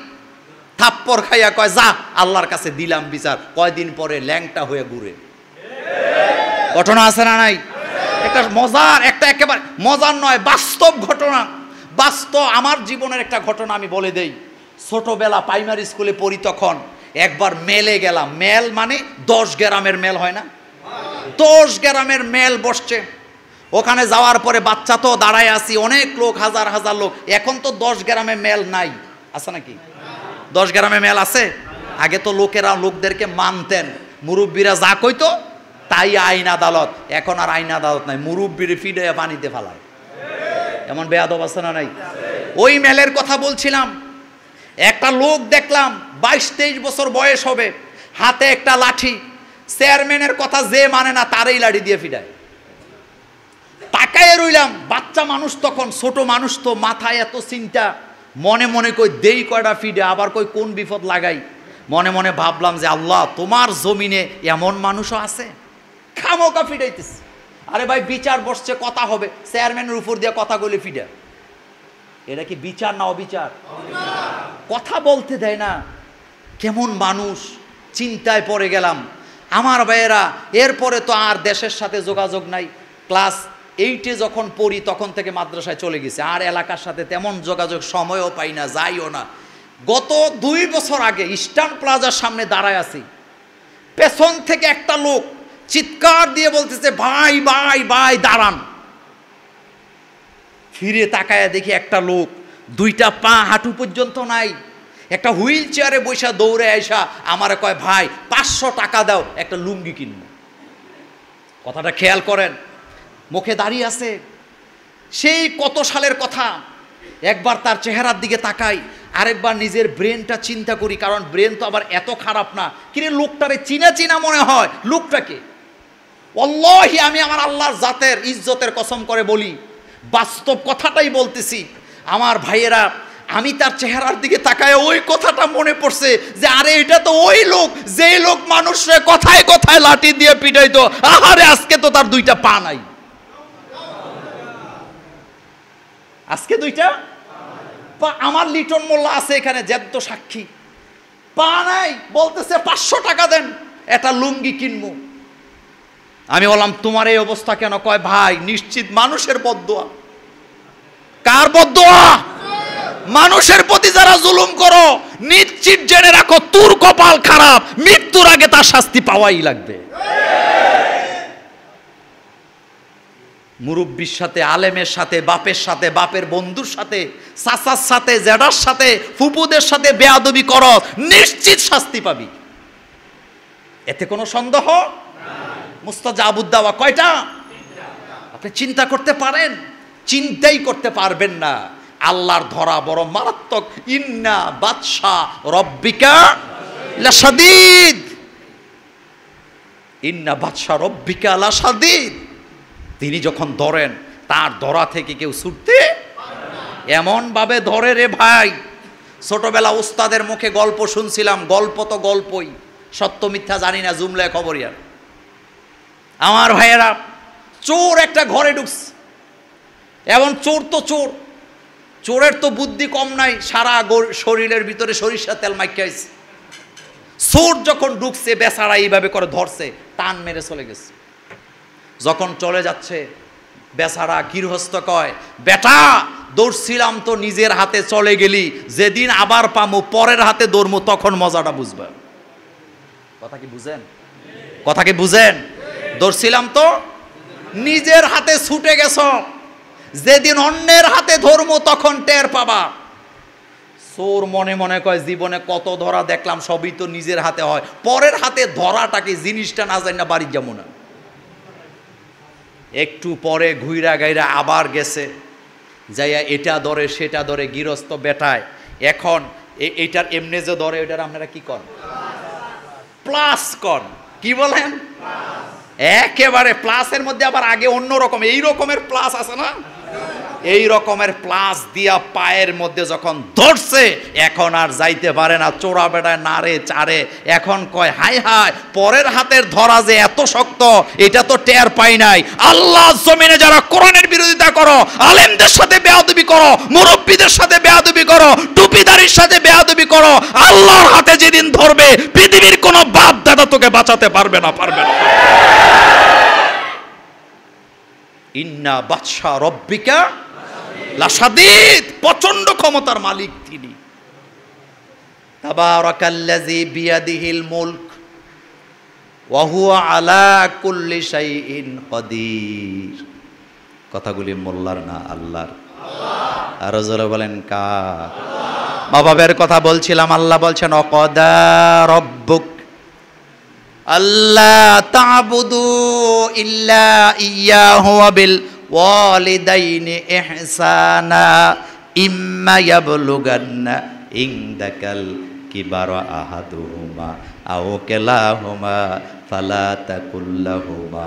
থাপ্পড় খাইয়া কয়, যা আল্লাহর কাছে দিলাম বিচার। কয়দিন পরে ল্যাংটা হয়ে ঘুরে। ঘটনা আছে না নাই? একটা মজার, একটা একেবারে মজার নয়, বাস্তব ঘটনা। বাস্তব আমার জীবনের একটা ঘটনা আমি বলে দেই। ছোটবেলা প্রাইমারি স্কুলে পড়ি তখন একবার মেলে গেলাম। মেল মানে 10 গ্রামের মেল হয় না, 10 গ্রামের মেল বসছে। ওখানে যাওয়ার পরে বাচ্চা তো দাঁড়ায় আছি, অনেক লোক, হাজার হাজার লোক। এখন তো 10 গ্রামে মেল নাই, আছে নাকি? 10 গ্রামে মেল আছে? আগে তো লোকদেরকে মানতেন, মুরব্বীরা যা কইতো তাই আইন আদালত। এখন আর আইন আদালত নাই, মুরব্বীর ফিডে পানিতে ফেলায়। এমন বেয়াদব আছে না নাই? ওই মেলের কথা বলছিলাম। একটা লোক দেখলাম 22-23 বছর বয়স হবে, হাতে একটা লাঠি। চেয়ারম্যানের কথা যে মানে না তারই লাঠি দিয়ে ফিডায়। তাকায় রইলাম, বাচ্চা মানুষ তখন, ছোট মানুষ তো, মাথায় এত চিন্তা। মনে মনে কই দেই কয়টা ফিডে, আবার কই কোন বিপদ লাগাই। মনে মনে ভাবলাম যে আল্লাহ, তোমার জমিনে এমন মানুষও আছে, খামোকা ফিডাইতেছে। আরে ভাই, বিচার বসছে, কথা হবে, চেয়ারম্যানের উপর দিয়ে কথা কইলে ফিডা। এটা কি বিচার না অবিচার? কথা বলতে দেয় না। কেমন মানুষ, চিন্তায় পড়ে গেলাম। আমার ভাইয়েরা, এরপরে তো আর দেশের সাথে যোগাযোগ নাই। ক্লাস 8-এ যখন পড়ি তখন থেকে মাদ্রাসায় চলে গেছে, আর এলাকার সাথে তেমন যোগাযোগ সময়ও পাই না, যাইও না। গত 2 বছর আগে ইস্টার্ন প্লাজার সামনে দাঁড়ায় আছি, পেছন থেকে একটা লোক চিৎকার দিয়ে বলতেছে, ভাই ভাই ভাই দাঁড়ান। ফিরে তাকায় দেখি একটা লোক, 2টা পা হাঁটু পর্যন্ত নাই, একটা হুইল চেয়ারে বসে দৌড়ে আইসা আমারে কয়, ভাই 500 টাকা দাও, একটা লুঙ্গি কিনবো। কথাটা খেয়াল করেন, মুখে দাঁড়িয়ে আছে। সেই কত সালের কথা। একবার তার চেহারার দিকে তাকাই, আরেকবার নিজের ব্রেনটা চিন্তা করি, কারণ ব্রেন তো আবার এত খারাপ না। কিরে, লোকটারে চিনা চিনা মনে হয়। লোকটাকে আল্লাহি, আমি আমার আল্লাহর জাতের ইজ্জতের কসম করে বলি, বাস্তব কথাটাই বলতেছি। আমার ভাইয়েরা, আমি তার চেহারার দিকে তাকায় ওই কথাটা মনে পড়ছে যে আরে এটা তো ওই লোক, যে লোক মানুষরে কথায় কথায় লাঠি দিয়ে পিটাইতো। আহারে, আজকে তো তার 2টা পা নাই। আজকে 2টা পা। আমার লিটন মোল্লা আছে এখানে, জ্যান্ত সাক্ষী, পা নাই। বলতেছে 500 টাকা দেন, একটা লুঙ্গি কিনবো। আমি বললাম, তোমার এই অবস্থা কেন? কয়, ভাই নিশ্চিত মানুষের বদদোয়া। কার বদদোয়া? মানুষের প্রতি যারা জুলুম করো, নিশ্চিত জেনে রাখো তোর কপাল খারাপ, মৃত্যুর আগে তার শাস্তি পাওয়াই লাগবে। মুরব্বির সাথে, আলেমের সাথে, বাপের সাথে, বাপের বন্ধুর সাথে, চাচার সাথে, জেঠার সাথে, ফুপুদের সাথে বেয়াদবি করো, নিশ্চিত শাস্তি পাবি, এতে কোনো সন্দেহ। মুস্তাজাবুদ দাওয়া কয়টা? আপনি চিন্তা করতে পারেন? চিন্তাই করতে পারবেন না। আল্লাহর ধরা বড় মারাত্মক। ইন্না বাদশা রব্বিকা লাশাদীদ, ইন্না বাদশা রব্বিকা লাশাদীদ। তিনি যখন ধরেন, তার ধরা থেকে কেউ ছুটতে এমন ভাবে ধরে রে ভাই। ছোটবেলা উস্তাদের মুখে গল্প শুনছিলাম, গল্প তো গল্পই, সত্য মিথ্যা জানি না, জুমলায় খবরিয়ার। আমার ভাইয়েরা, চোর একটা ঘরে ঢুকছে, এবং চোর তো চোর, চোরের তো বুদ্ধি কম নাই, সারা শরীরের ভিতরে সরিষার তেল মাখিয়েছে। চোর যখন ঢুকছে, বেচারা এইভাবে করে ধরছে, টান মেরে চলে গেছে। যখন চলে যাচ্ছে, বেচারা গৃহস্থ কয়, বেটা দৌড়ছিলাম তো নিজের হাতে, চলে গেলি, যেদিন আবার পামু পরের হাতে দৌড়মু, তখন মজাটা বুঝবে। কথা কি বুঝেন? কথা কি বুঝেন? দৌড়ছিলাম তো নিজের হাতে, ছুটে গেছ, যেদিন অন্যের হাতে ধরমু তখন টের পাবা। চোর মনে মনে কয়, জীবনে কত ধরা দেখলাম, সবই তো নিজের হাতে হয়, পরের হাতে ধরাটাকে, জিনিসটা না জানি না বাড়ি যাবো না। একটু পরে ঘুইরা গাইরা আবার গেছে, যাইয়া এটা ধরে সেটা ধরে, গৃহস্থ বেটায়। এখন এইটার এমনি যে ধরে, ওইটার আপনারা কি কর? প্লাস কর। কি বলেন? একেবারে প্লাসের মধ্যে আবার আগে অন্য রকম, এই রকমের প্লাস আছে না, এই রকমের প্লাস দিয়া পায়ের মধ্যে যখন ধরছে, এখন আর যাইতে পারে না। চোরা বেটায় নারে চারে, এখন কয়, হাই হাই, পরের হাতের ধরা যে এত শক্ত, এটা তো টের পাই নাই। আল্লাহ জমিনে যারা কোরআনের বিরোধিতা করো, আলেমদের সাথে বেয়াদবি করো, মুরব্বীদের সাথে বেয়াদবি করো, টুপিদারির সাথে বেয়াদবি করো, আল্লাহর হাতে যেদিন ধরবে, পৃথিবীর কোনো বাপ দাদা তোকে বাঁচাতে পারবে না, পারবে না। ইন্না বাদশা রব্বিকা লাশাদীদ, প্রচন্ড ক্ষমতার মালিক তিনি। তাবারাকাল্লাযী বিয়াদিহিল মুলক ওয়া হুয়া আলা কুল্লি শাইইন কাদির। কথাগুলি মোল্লার না, আল্লাহর। আর জোরে বলেন কার? মা বাবার কথা বলছিলাম, আল্লাহ বলছেন অকদা রব্বুক আল্লা তা'বুদু ইল্লা ইয়্যাহু ওয়া বিল ওয়ালিদাইনি ইহসানা ইম্মা ইয়াবলুগান্না ইনদাকাল কিবারা আহাদুহুমা আও কিলাহুমা ফালা তাকুল লাহুমা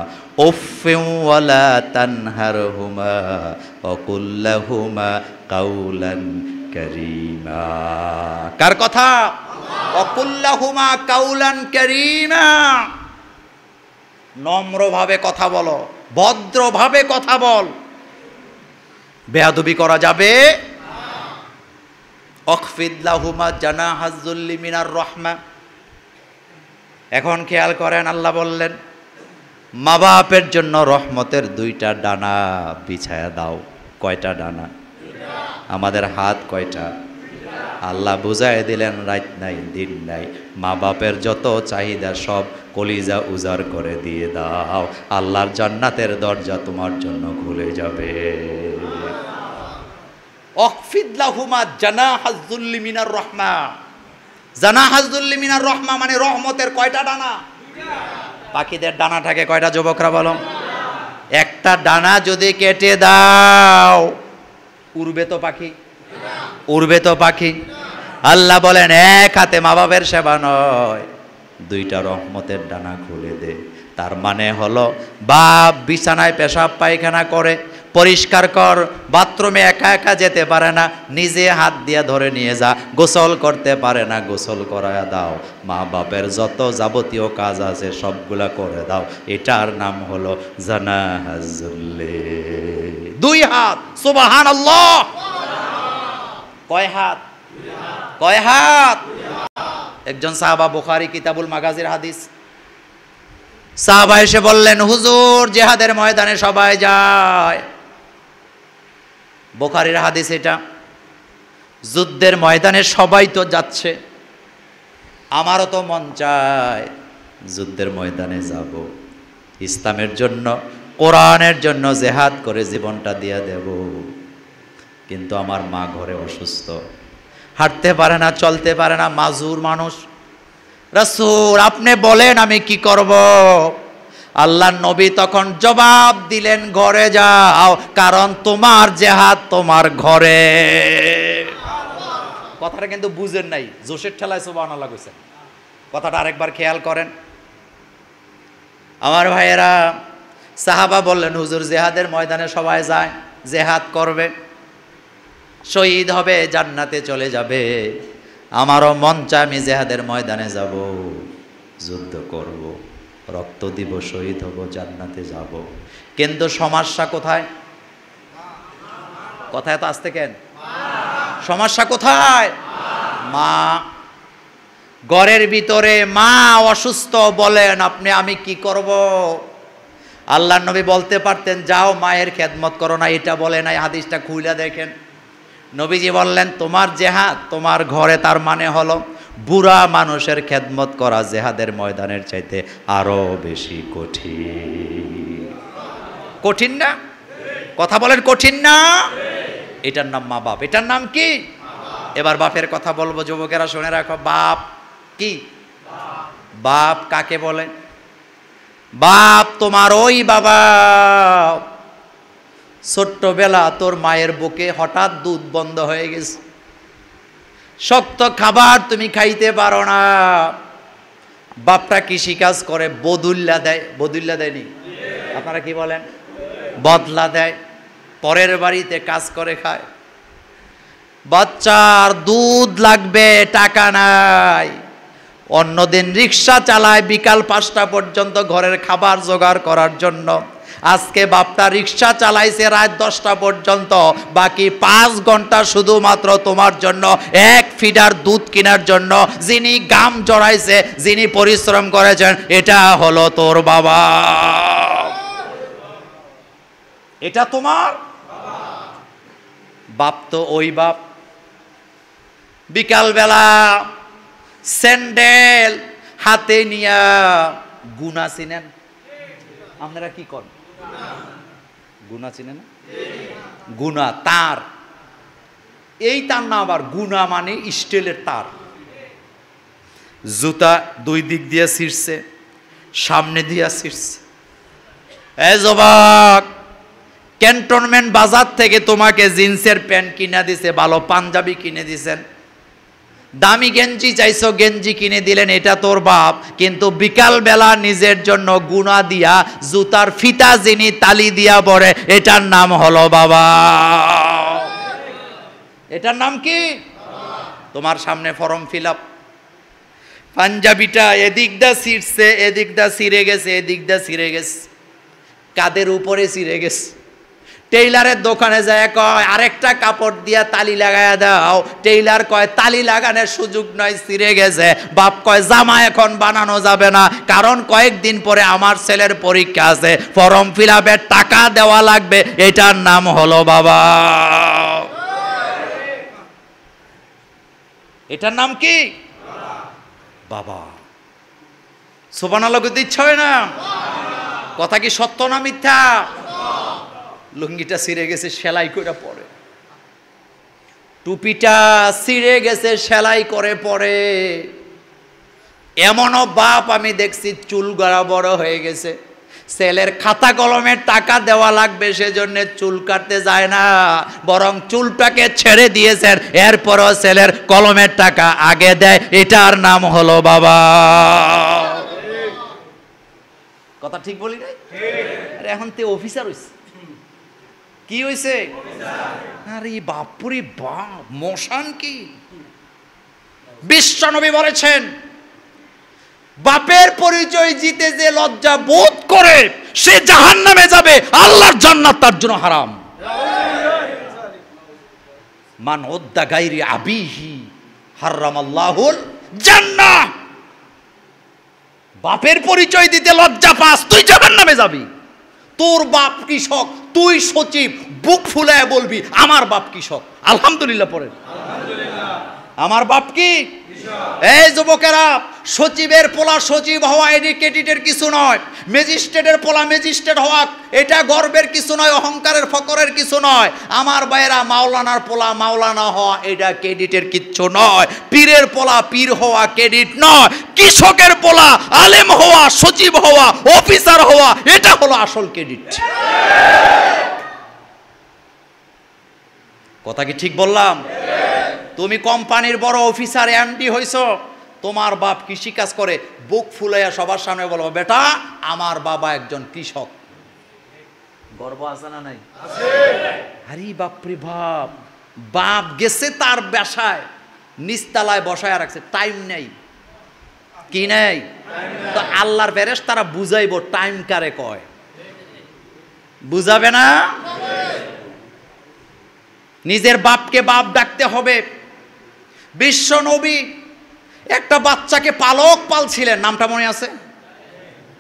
উফফিন ওয়ালা তানহারহুমা ওয়া কুল লাহুমা কাওলান কারীমা। কার কথা? ওয়া কুল লাহুমা কাওলান কারীমা। নম্রভাবে কথা বলো, ভদ্রভাবে কথা বল। বেয়াদবি করা যাবে না। অখফিদ লাহুমা জানাহাজ যুল্লি মিনার রাহমা। এখন খেয়াল করেন, আল্লাহ বললেন মা বাপের জন্য রহমতের দুইটা ডানা বিছায়া দাও। কয়টা ডানা? আমাদের হাত কয়টা? আল্লাহ বুঝাই দিলেন রাত নাই দিন নাই, মা বাপের যত চাহিদা সব কলিজা উজাড় করে দিয়ে দাও, আল্লাহর জান্নাতের দরজা তোমার জন্য খুলে যাবে। অখফিদ লাহুমা জানাহাজ যুল্লি মিনার রাহমা। জানাহাজ যুল্লি মিনার রাহমা মানে রহমতের কয়টা ডানা? পাখিদের ডানা থাকে কয়টা যুবকরা বলো? একটা ডানা যদি কেটে দাও উড়বে তো পাখি? উড়বে তো পাখি? আল্লাহ বলেন এক হাতে মা বাবার সেবা নয়, দুইটা রহমতের ডানা খুলে দে। তার মানে হলো বাপ বিছানায় পেশাব পায়খানা করে, পরিষ্কার কর, বাথরুমে একা একা যেতে পারে না, নিজে হাত দিয়ে ধরে নিয়ে যা। গোসল করতে পারে না, গোসল করায় দাও। মা বাপের যত যাবতীয় কাজ আছে সবগুলা করে দাও। এটার নাম হলো জানাহাজুল্লে। দুই হাত। সুবহানাল্লাহ। কয় হাত? কয় হাত? একজন সাহাবা, বুখারী কিতাবুল মাগাজির হাদিস, সাহাবা এসে বললেন হুজুর জিহাদের ময়দানে সবাই যায়। বুখারীর হাদিস এটা। যুদ্ধের ময়দানে সবাই তো যাচ্ছে, আমারও তো মন চায় যুদ্ধের ময়দানে যাব, ইসলামের জন্য, কোরআনের জন্য জিহাদ করে জীবনটা দিয়ে দেব। কিন্তু আমার মা ঘরে অসুস্থ, হাঁটতে পারে না, চলতে পারে না, মাজুর মানুষ। রাসূল আপনি বলেন আমি কি করব? আল্লাহর নবী তখন জবাব দিলেন ঘরে যাও, কারণ তোমার জিহাদ তোমার ঘরে। কথাটা কিন্তু বুঝেন নাই, জোশের ঠেলায় সুবহানাল্লাহ কইছেন। কথাটা আরেকবার খেয়াল করেন আমার ভাইয়েরা। সাহাবা বললেন হুজুর জিহাদের ময়দানে সবাই যায়, জিহাদ করবে, শহীদ হবে, জান্নাতে চলে যাবে। আমারও মন চায় আমি জিহাদের ময়দানে যাব, যুদ্ধ করব, রক্ত দিব, শহীদ হব, জান্নাতে যাব। কিন্তু সমস্যা কোথায়? কথায় তো আসতে কেন? সমস্যা কোথায়? মা। ঘরের ভিতরে মা অসুস্থ, বলেন আপনি আমি কি করব? আল্লাহর নবী বলতে পারতেন যাও মায়ের খেদমত করো না, এটা বলে নাই। হাদিসটা খুলে দেখেন, নবীজি বললেন তোমার জিহাদ তোমার ঘরে। তার মানে হলো বুড়া মানুষের খেদমত করা জিহাদের ময়দানের চাইতে আরো বেশি কঠিন। কঠিন না? কথা বলেন কঠিন না? এটার নাম মা বাপ। এটার নাম কি? এবার বাপের কথা বলবো, যুবকেরা শুনে রাখো। বাপ কি? বাপ কাকে বলে? বাপ তোমার ওই বাবা ছোট্টবেলা তোর মায়ের বুকে হঠাৎ দুধ বন্ধ হয়ে গেছে, শক্ত খাবার তুমি খাইতে পারো না। বাপটা কৃষিকাজ করে, বদুল্লা দেয়। বদুল্লা দেয়নি? আপনারা কি বলেন? বদলা দেয়, পরের বাড়িতে কাজ করে খায়। বাচ্চার দুধ লাগবে, টাকা নাই, অন্যদিন রিক্সা চালায় বিকাল 5টা পর্যন্ত ঘরের খাবার জোগাড় করার জন্য। আজকে বাপটা রিক্সা চালাইছে রাত 10টা পর্যন্ত, বাকি 5 ঘন্টা শুধুমাত্র তোমার জন্য, 1 ফিডার দুধ কেনার জন্য। যিনি গাম জড়াইছে, যিনি পরিশ্রম করেছেন, এটা হলো তোর বাবা। এটা তোমার বাপ। তো ওই বাপ বিকালবেলা স্যান্ডেল হাতে নিয়া গুনা চিনেন? আপনারা কি করেন? গুনা চিনেন? গুনা তার, এই তার না আবার, গুনা মানে স্টিলের তার। জুতা দুই দিক দিয়ে ছিঁড়ছে, সামনে দিয়া ছিঁড়ছে। এই যুবক, ক্যান্টনমেন্ট বাজার থেকে তোমাকে জিন্সের প্যান্ট কিনে দিছে, ভালো পাঞ্জাবি কিনে দিছেন, দামি গেঞ্জি চাইছো, গেঞ্জি কিনে দিলেন, এটা তোর বাপ। কিন্তু বিকাল বেলা নিজের জন্য গুনা দিয়া জুতার ফিতা যিনি তালি দিয়া পড়ে, এটার নাম হলো বাবা। এটার নাম কি? তোমার সামনে ফর্ম ফিল আপ, পাঞ্জাবিটা এদিক দা ছিঁড়ছে, এদিক দা ছিঁড়ে গেছে, এদিক দা ছিঁড়ে গেছে, কাদের উপরে ছিঁড়ে গেছে। টেইলারের দোকানে যায় কয় আরেকটা কাপড় দিয়া তালি লাগায়া দাও, টেইলার কয় তালি লাগানোর সুযোগ নয়, ছিঁড়ে গেছে। বাপ কয় জামা এখন বানানো যাবে না, কারণ কয়েকদিন পরে আমার ছেলের পরীক্ষা আছে, ফর্ম ফিল আপের টাকা দেওয়া লাগবে। এটার নাম হলো বাবা। এটার নাম কি? বাবা। সুবহানাল্লাহ কইতে ইচ্ছা হয় না? কথা কি সত্য না মিথ্যা? লুঙ্গিটা ছিঁড়ে গেছে, সেলাই করে পরে। টুপিটা ছিঁড়ে গেছে, সেলাই করে পরে। এমনও বাপ আমি দেখছি চুল গড়া বড় হয়ে গেছে, ছেলের খাতা কলমের টাকা দেওয়া লাগবে সেজন্য চুল কাটতে যায় না, বরং চুলটাকে ছেড়ে দিয়েছেন, এরপরও ছেলের কলমের টাকা আগে দেয়। এটার নাম হলো বাবা। কথা ঠিক বলি নাই? আরে এখন তে অফিসার হইছে। কি হইছে? আরে বাপুরে বাপ, মোশন কি! বিশ্বনবী বলেছেন, বাপের পরিচয় দিতে যে লজ্জা বোধ করে সে জাহান্নামে যাবে, আল্লাহর জান্নাত তার জন্য হারাম। মান উদ্দা গায়রি আবিহি হারামাল্লাহুল জান্নাহ। বাপের পরিচয় দিতে লজ্জা পাস, তুই জাহান্নামে যাবি। তোর বাপ কৃষক, তুই সচিব, বুক ফুলায় বলবি আমার বাপ কৃষক। আলহামদুলিল্লাহ পড়েন। আমার বাপ কি? এই যুবকেরা, সচিবের পোলা সচিব হওয়া এডুকেটেডের কিছু নয়, ম্যাজিস্ট্রেটের পোলা ম্যাজিস্ট্রেট হওয়া এটা গর্বের কিছু নয়, অহংকারের ফকরের কিছু নয়। আমার ভাইয়েরা, মাওলানার পোলা মাওলানা হওয়া এটা ক্রেডিটের কিচ্ছু নয়, পীরের পোলা পীর হওয়া ক্রেডিট নয়, কৃষকের পোলা আলেম হওয়া, সচিব হওয়া, অফিসার হওয়া এটা হলো আসল ক্রেডিট। কথা কি ঠিক বললাম? তুমি কোম্পানির বড় অফিসার এমডি হইছো, তোমার বাপ কৃষি কাজ করে, বুক ফুলাইয়া সবার সামনে বলবো বেটা আমার বাবা একজন কৃষক। গর্ব আছে না নাই? আরে বাপরে বাপ, বাপ গেছে তার বাসায়, নিচতলায় বসায় রাখছে, টাইম নেই। কি নেই? তো আল্লাহর ফেরেশতারা বুঝাইবো টাইম কারে কয়, বুঝাবে না? নিজের বাপকে বাপ ডাকতে হবে। বিশ্ব নবী একটা বাচ্চাকে পালক পালছিলেন, নামটা মনে আছে?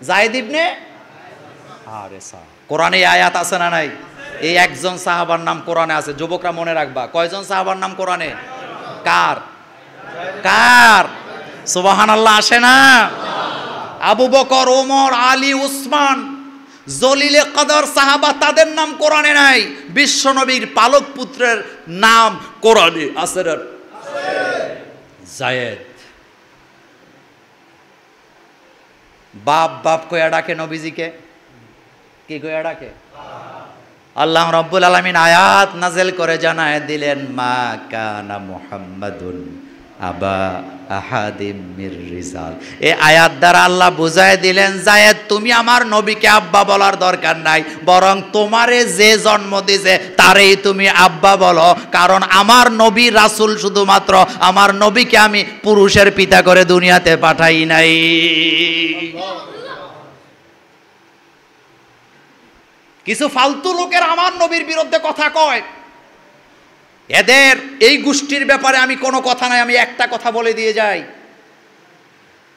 যায়েদ ইবনে হারেসা। কোরআনে আয়াত আছে না নাই? এই একজন সাহাবার নাম কোরআনে আছে, যুবকরা মনে রাখবা। কয়জন সাহাবার নাম কোরআনে? কার কার? সুবহানাল্লাহ আসে না? আবু বকর, ওমর, আলী, উসমান, জলিলে কদর সাহাবা, তাদের নাম কোরআনে নাই। বিশ্ব নবীর পালক পুত্রের নাম কোরআনে আছে। যায়েদ। বাপ বাপ কইয়া ডাকে নবীজিকে, কি কইয়া ডাকে? আল্লাহ রাব্বুল আলামিন আয়াত নাযিল করে জানায় দিলেন, মা কানা মুহাম্মাদুন আবা আহাদিম মির রিজাল। এই আয়াত দ্বারা আল্লাহ বুঝায় দিলেন, যায়েদ তুমি আমার নবীকে আব্বা বলার দরকার নাই, বরং তোমারে যে জন্ম দিয়েছে তারেই তুমি আব্বা বলো, কারণ আমার নবী রাসূল, শুধুমাত্র আমার নবীকে আমি পুরুষের পিতা করে দুনিয়াতে পাঠাই নাই। কিছু ফালতু লোকের আমার নবীর বিরুদ্ধে কথা কয়, এদের এই গোষ্ঠীর ব্যাপারে আমি কোনো কথা নাই, আমি একটা কথা বলে দিয়ে যাই।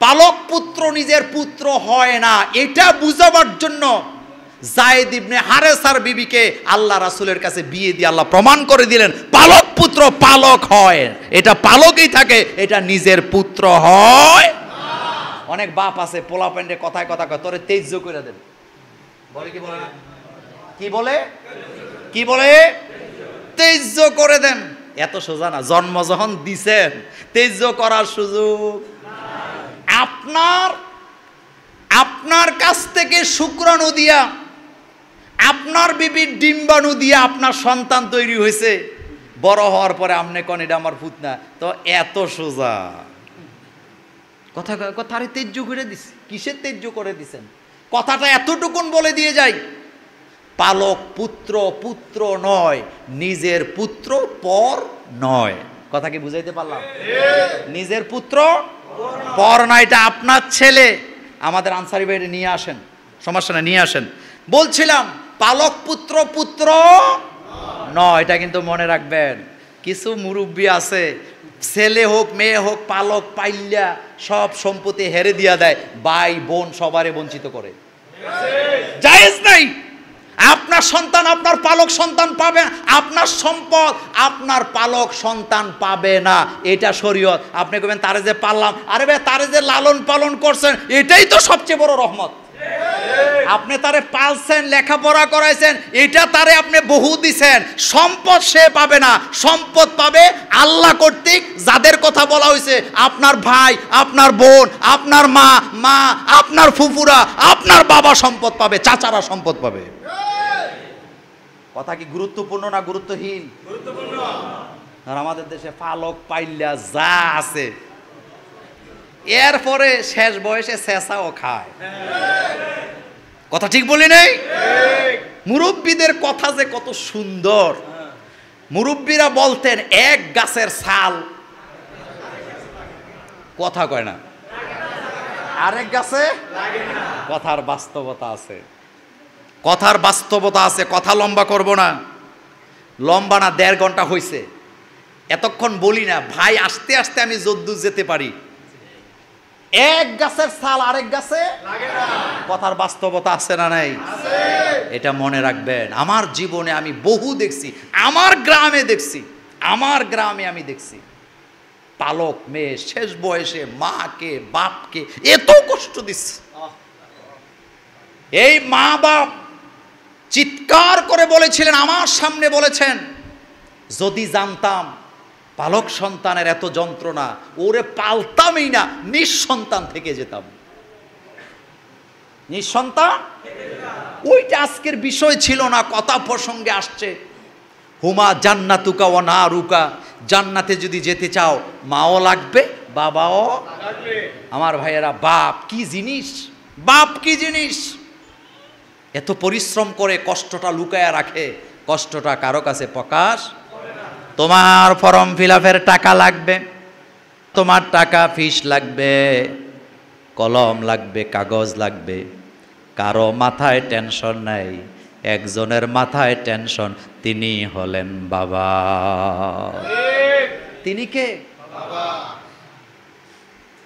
পালক পুত্র নিজের পুত্র হয় না, এটা বুঝাবার জন্য যায়েদ ইবনে হারেসার বিবিকে আল্লাহ রাসূলের কাছে বিয়ে দিয়ে আল্লাহ প্রমাণ করে দিলেন পালক পুত্র পুত্র পালক হয়, এটা পালকই থাকে, এটা নিজের পুত্র হয়। অনেক বাপ আছে পোলা প্যান্ডে কথায় কথা কয় তোরে তেজ্য করে দেন, বলে কি বলে, কি বলে, কি বলে, তেজ্য করে দেন। এত সোজা না, জন্ম যখন দিছেন তেজ্য করার সুযোগ আপনার কাছ থেকে শুক্রাণু দিয়া, আপনার বিবির ডিম্বাণু দিয়া আপনার সন্তান তৈরি হয়েছে, বড় হওয়ার পরে আমনে কোন এটা আমার পুত না, তো এত সোজা কথা কথারে তেজ্য করে দিছে। কিসের তেজ্য করে দিছেন? কথাটা এতটুকুন বলে দিয়ে যাই, পালক পুত্র পুত্র নয়, নিজের পুত্র পর নয়। কথা কি বুঝাইতে পারলাম? নিজের পুত্র পর নয়, এটা আপনার ছেলে। আমাদের আনসারি ভাইরে নিয়ে আসেন, সমস্যা না, নিয়ে আসেন। বলছিলাম পালক পুত্র পুত্র নয়, এটা কিন্তু মনে রাখবেন। কিছু মুরব্বী আছে ছেলে হোক মেয়ে হোক পালক পাইল্লা সব সম্পত্তি হেরে দিয়া দেয়, ভাই বোন সবারে বঞ্চিত করে। জায়েজ নাই। আপনার সন্তান আপনার পালক সন্তান পাবে, আপনার সম্পদ আপনার পালক সন্তান পাবে না, এটা শরীয়ত। আপনি কবেন তারে যে পাললাম, আরে ভাই তারে যে লালন পালন করছেন এটাই তো সবচেয়ে বড় রহমত। আপনি তারে পালছেন, লেখাপড়া করাইছেন, এটা তারে আপনি বহু দিছেন, সম্পদ সে পাবে না, সম্পদ পাবে আল্লাহ কর্তৃক যাদের কথা বলা হয়েছে। আপনার ভাই, আপনার বোন, আপনার মা, আপনার ফুফুরা, আপনার বাবা সম্পদ পাবে, চাচারা সম্পদ পাবে। কথা কি গুরুত্বপূর্ণ না গুরুত্বহীন? গুরুত্বপূর্ণ। আর আমাদের দেশে পালক পাইল্লা যা আছে, এরপরে শেষ বয়সে চেঁচাও খায়। কথা ঠিক বলি নাই? মুরব্বীদের কথা যে কত সুন্দর। মুরব্বীরা বলতেন এক গাছের ছাল, কথা কয় না, আরেক গাছে কথার বাস্তবতা আছে, কথার বাস্তবতা আছে। কথা লম্বা করব না, লম্বা না, 1.5 ঘন্টা হয়েছে, এতক্ষণ বলি না ভাই, আস্তে আস্তে আমি যদ্দূর যেতে পারি। এক গাছের ছাল আরেক গাছে লাগে না, কথার বাস্তবতা আছে না নাই? এটা মনে রাখবেন। আমার জীবনে আমি বহু দেখছি, আমার গ্রামে দেখছি, আমার গ্রামে আমি দেখছি পালক মেয়ে শেষ বয়সে মাকে বাপকে এত কষ্ট দিচ্ছে। এই মা বাপ চিৎকার করে বলেছিলেন, আমার সামনে বলেছেন, যদি জানতাম পালক সন্তানের এত যন্ত্রণা, ওরে পালতামই না, নিঃসন্তান থেকে যেতাম। নিঃসন্তান ওইটা আজকের বিষয় ছিল না, কথা প্রসঙ্গে আসছে। হুমা জান্নাতুকা ওয়া নারুকা, জান্নাতে যদি যেতে চাও মাও লাগবে বাবাও লাগবে। আমার ভাইয়েরা, বাপ কি জিনিস, বাপ কি জিনিস। এত পরিশ্রম করে কষ্টটা লুকায়া রাখে, কষ্টটা কারো কাছে প্রকাশ। তোমার ফর্ম ফিলআপের টাকা লাগবে, তোমার টাকা ফিস লাগবে, কলম লাগবে, কাগজ লাগবে, কারো মাথায় টেনশন নাই, একজনের মাথায় টেনশন, তিনি হলেন বাবা। তিনি কে? বাবা।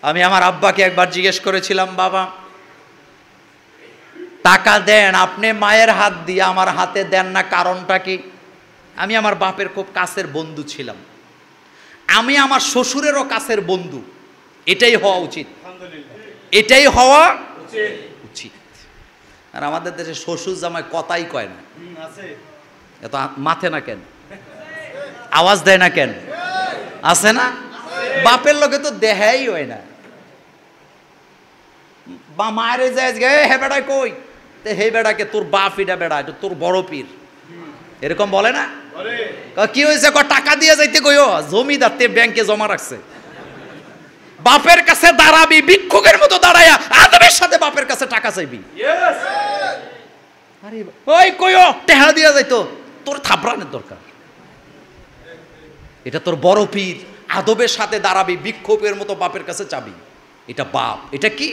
আমি আমার আব্বাকে একবার জিজ্ঞেস করেছিলাম, বাবা টাকা দেন আপনি মায়ের হাত দিয়ে, আমার হাতে দেন না, কারণটা কি? আমি আমার বাপের খুব কাছের বন্ধু ছিলাম, আমি আমার শ্বশুরেরও কাছের বন্ধু, এটাই হওয়া উচিত, এটাই হওয়া উচিত। আর আমাদের দেশে শ্বশুর জামাই কথাই কয় না, এত মাথে না কেন, আওয়াজ দেয় না কেন, আছে না? বাপের লোকে তো দেহাই হয় না, বা মায়ের যায় হে বেড়ায় কই, হে বেড়াকে তোর বাপ এটা বেড়া, এটা তোর বড় পীর, এরকম বলে না? কি হয়েছে? টাকা দিয়ে যাইতে কইও, জমিদার তে ব্যাংকে জমা রাখছে। বাপের কাছে দাঁড়াবি ভিক্ষুকের মতো দাঁড়ায়া, আদবের সাথে বাপের কাছে টাকা চাইবি। আরে ওই কইও টেহা দিয়া যাইতো, তোর থাপড়ানোর দরকার, এটা তোর বড় পীর, আদবের সাথে দাঁড়াবি, ভিক্ষুকের মতো বাপের কাছে চাবি, এটা বাপ। এটা কি?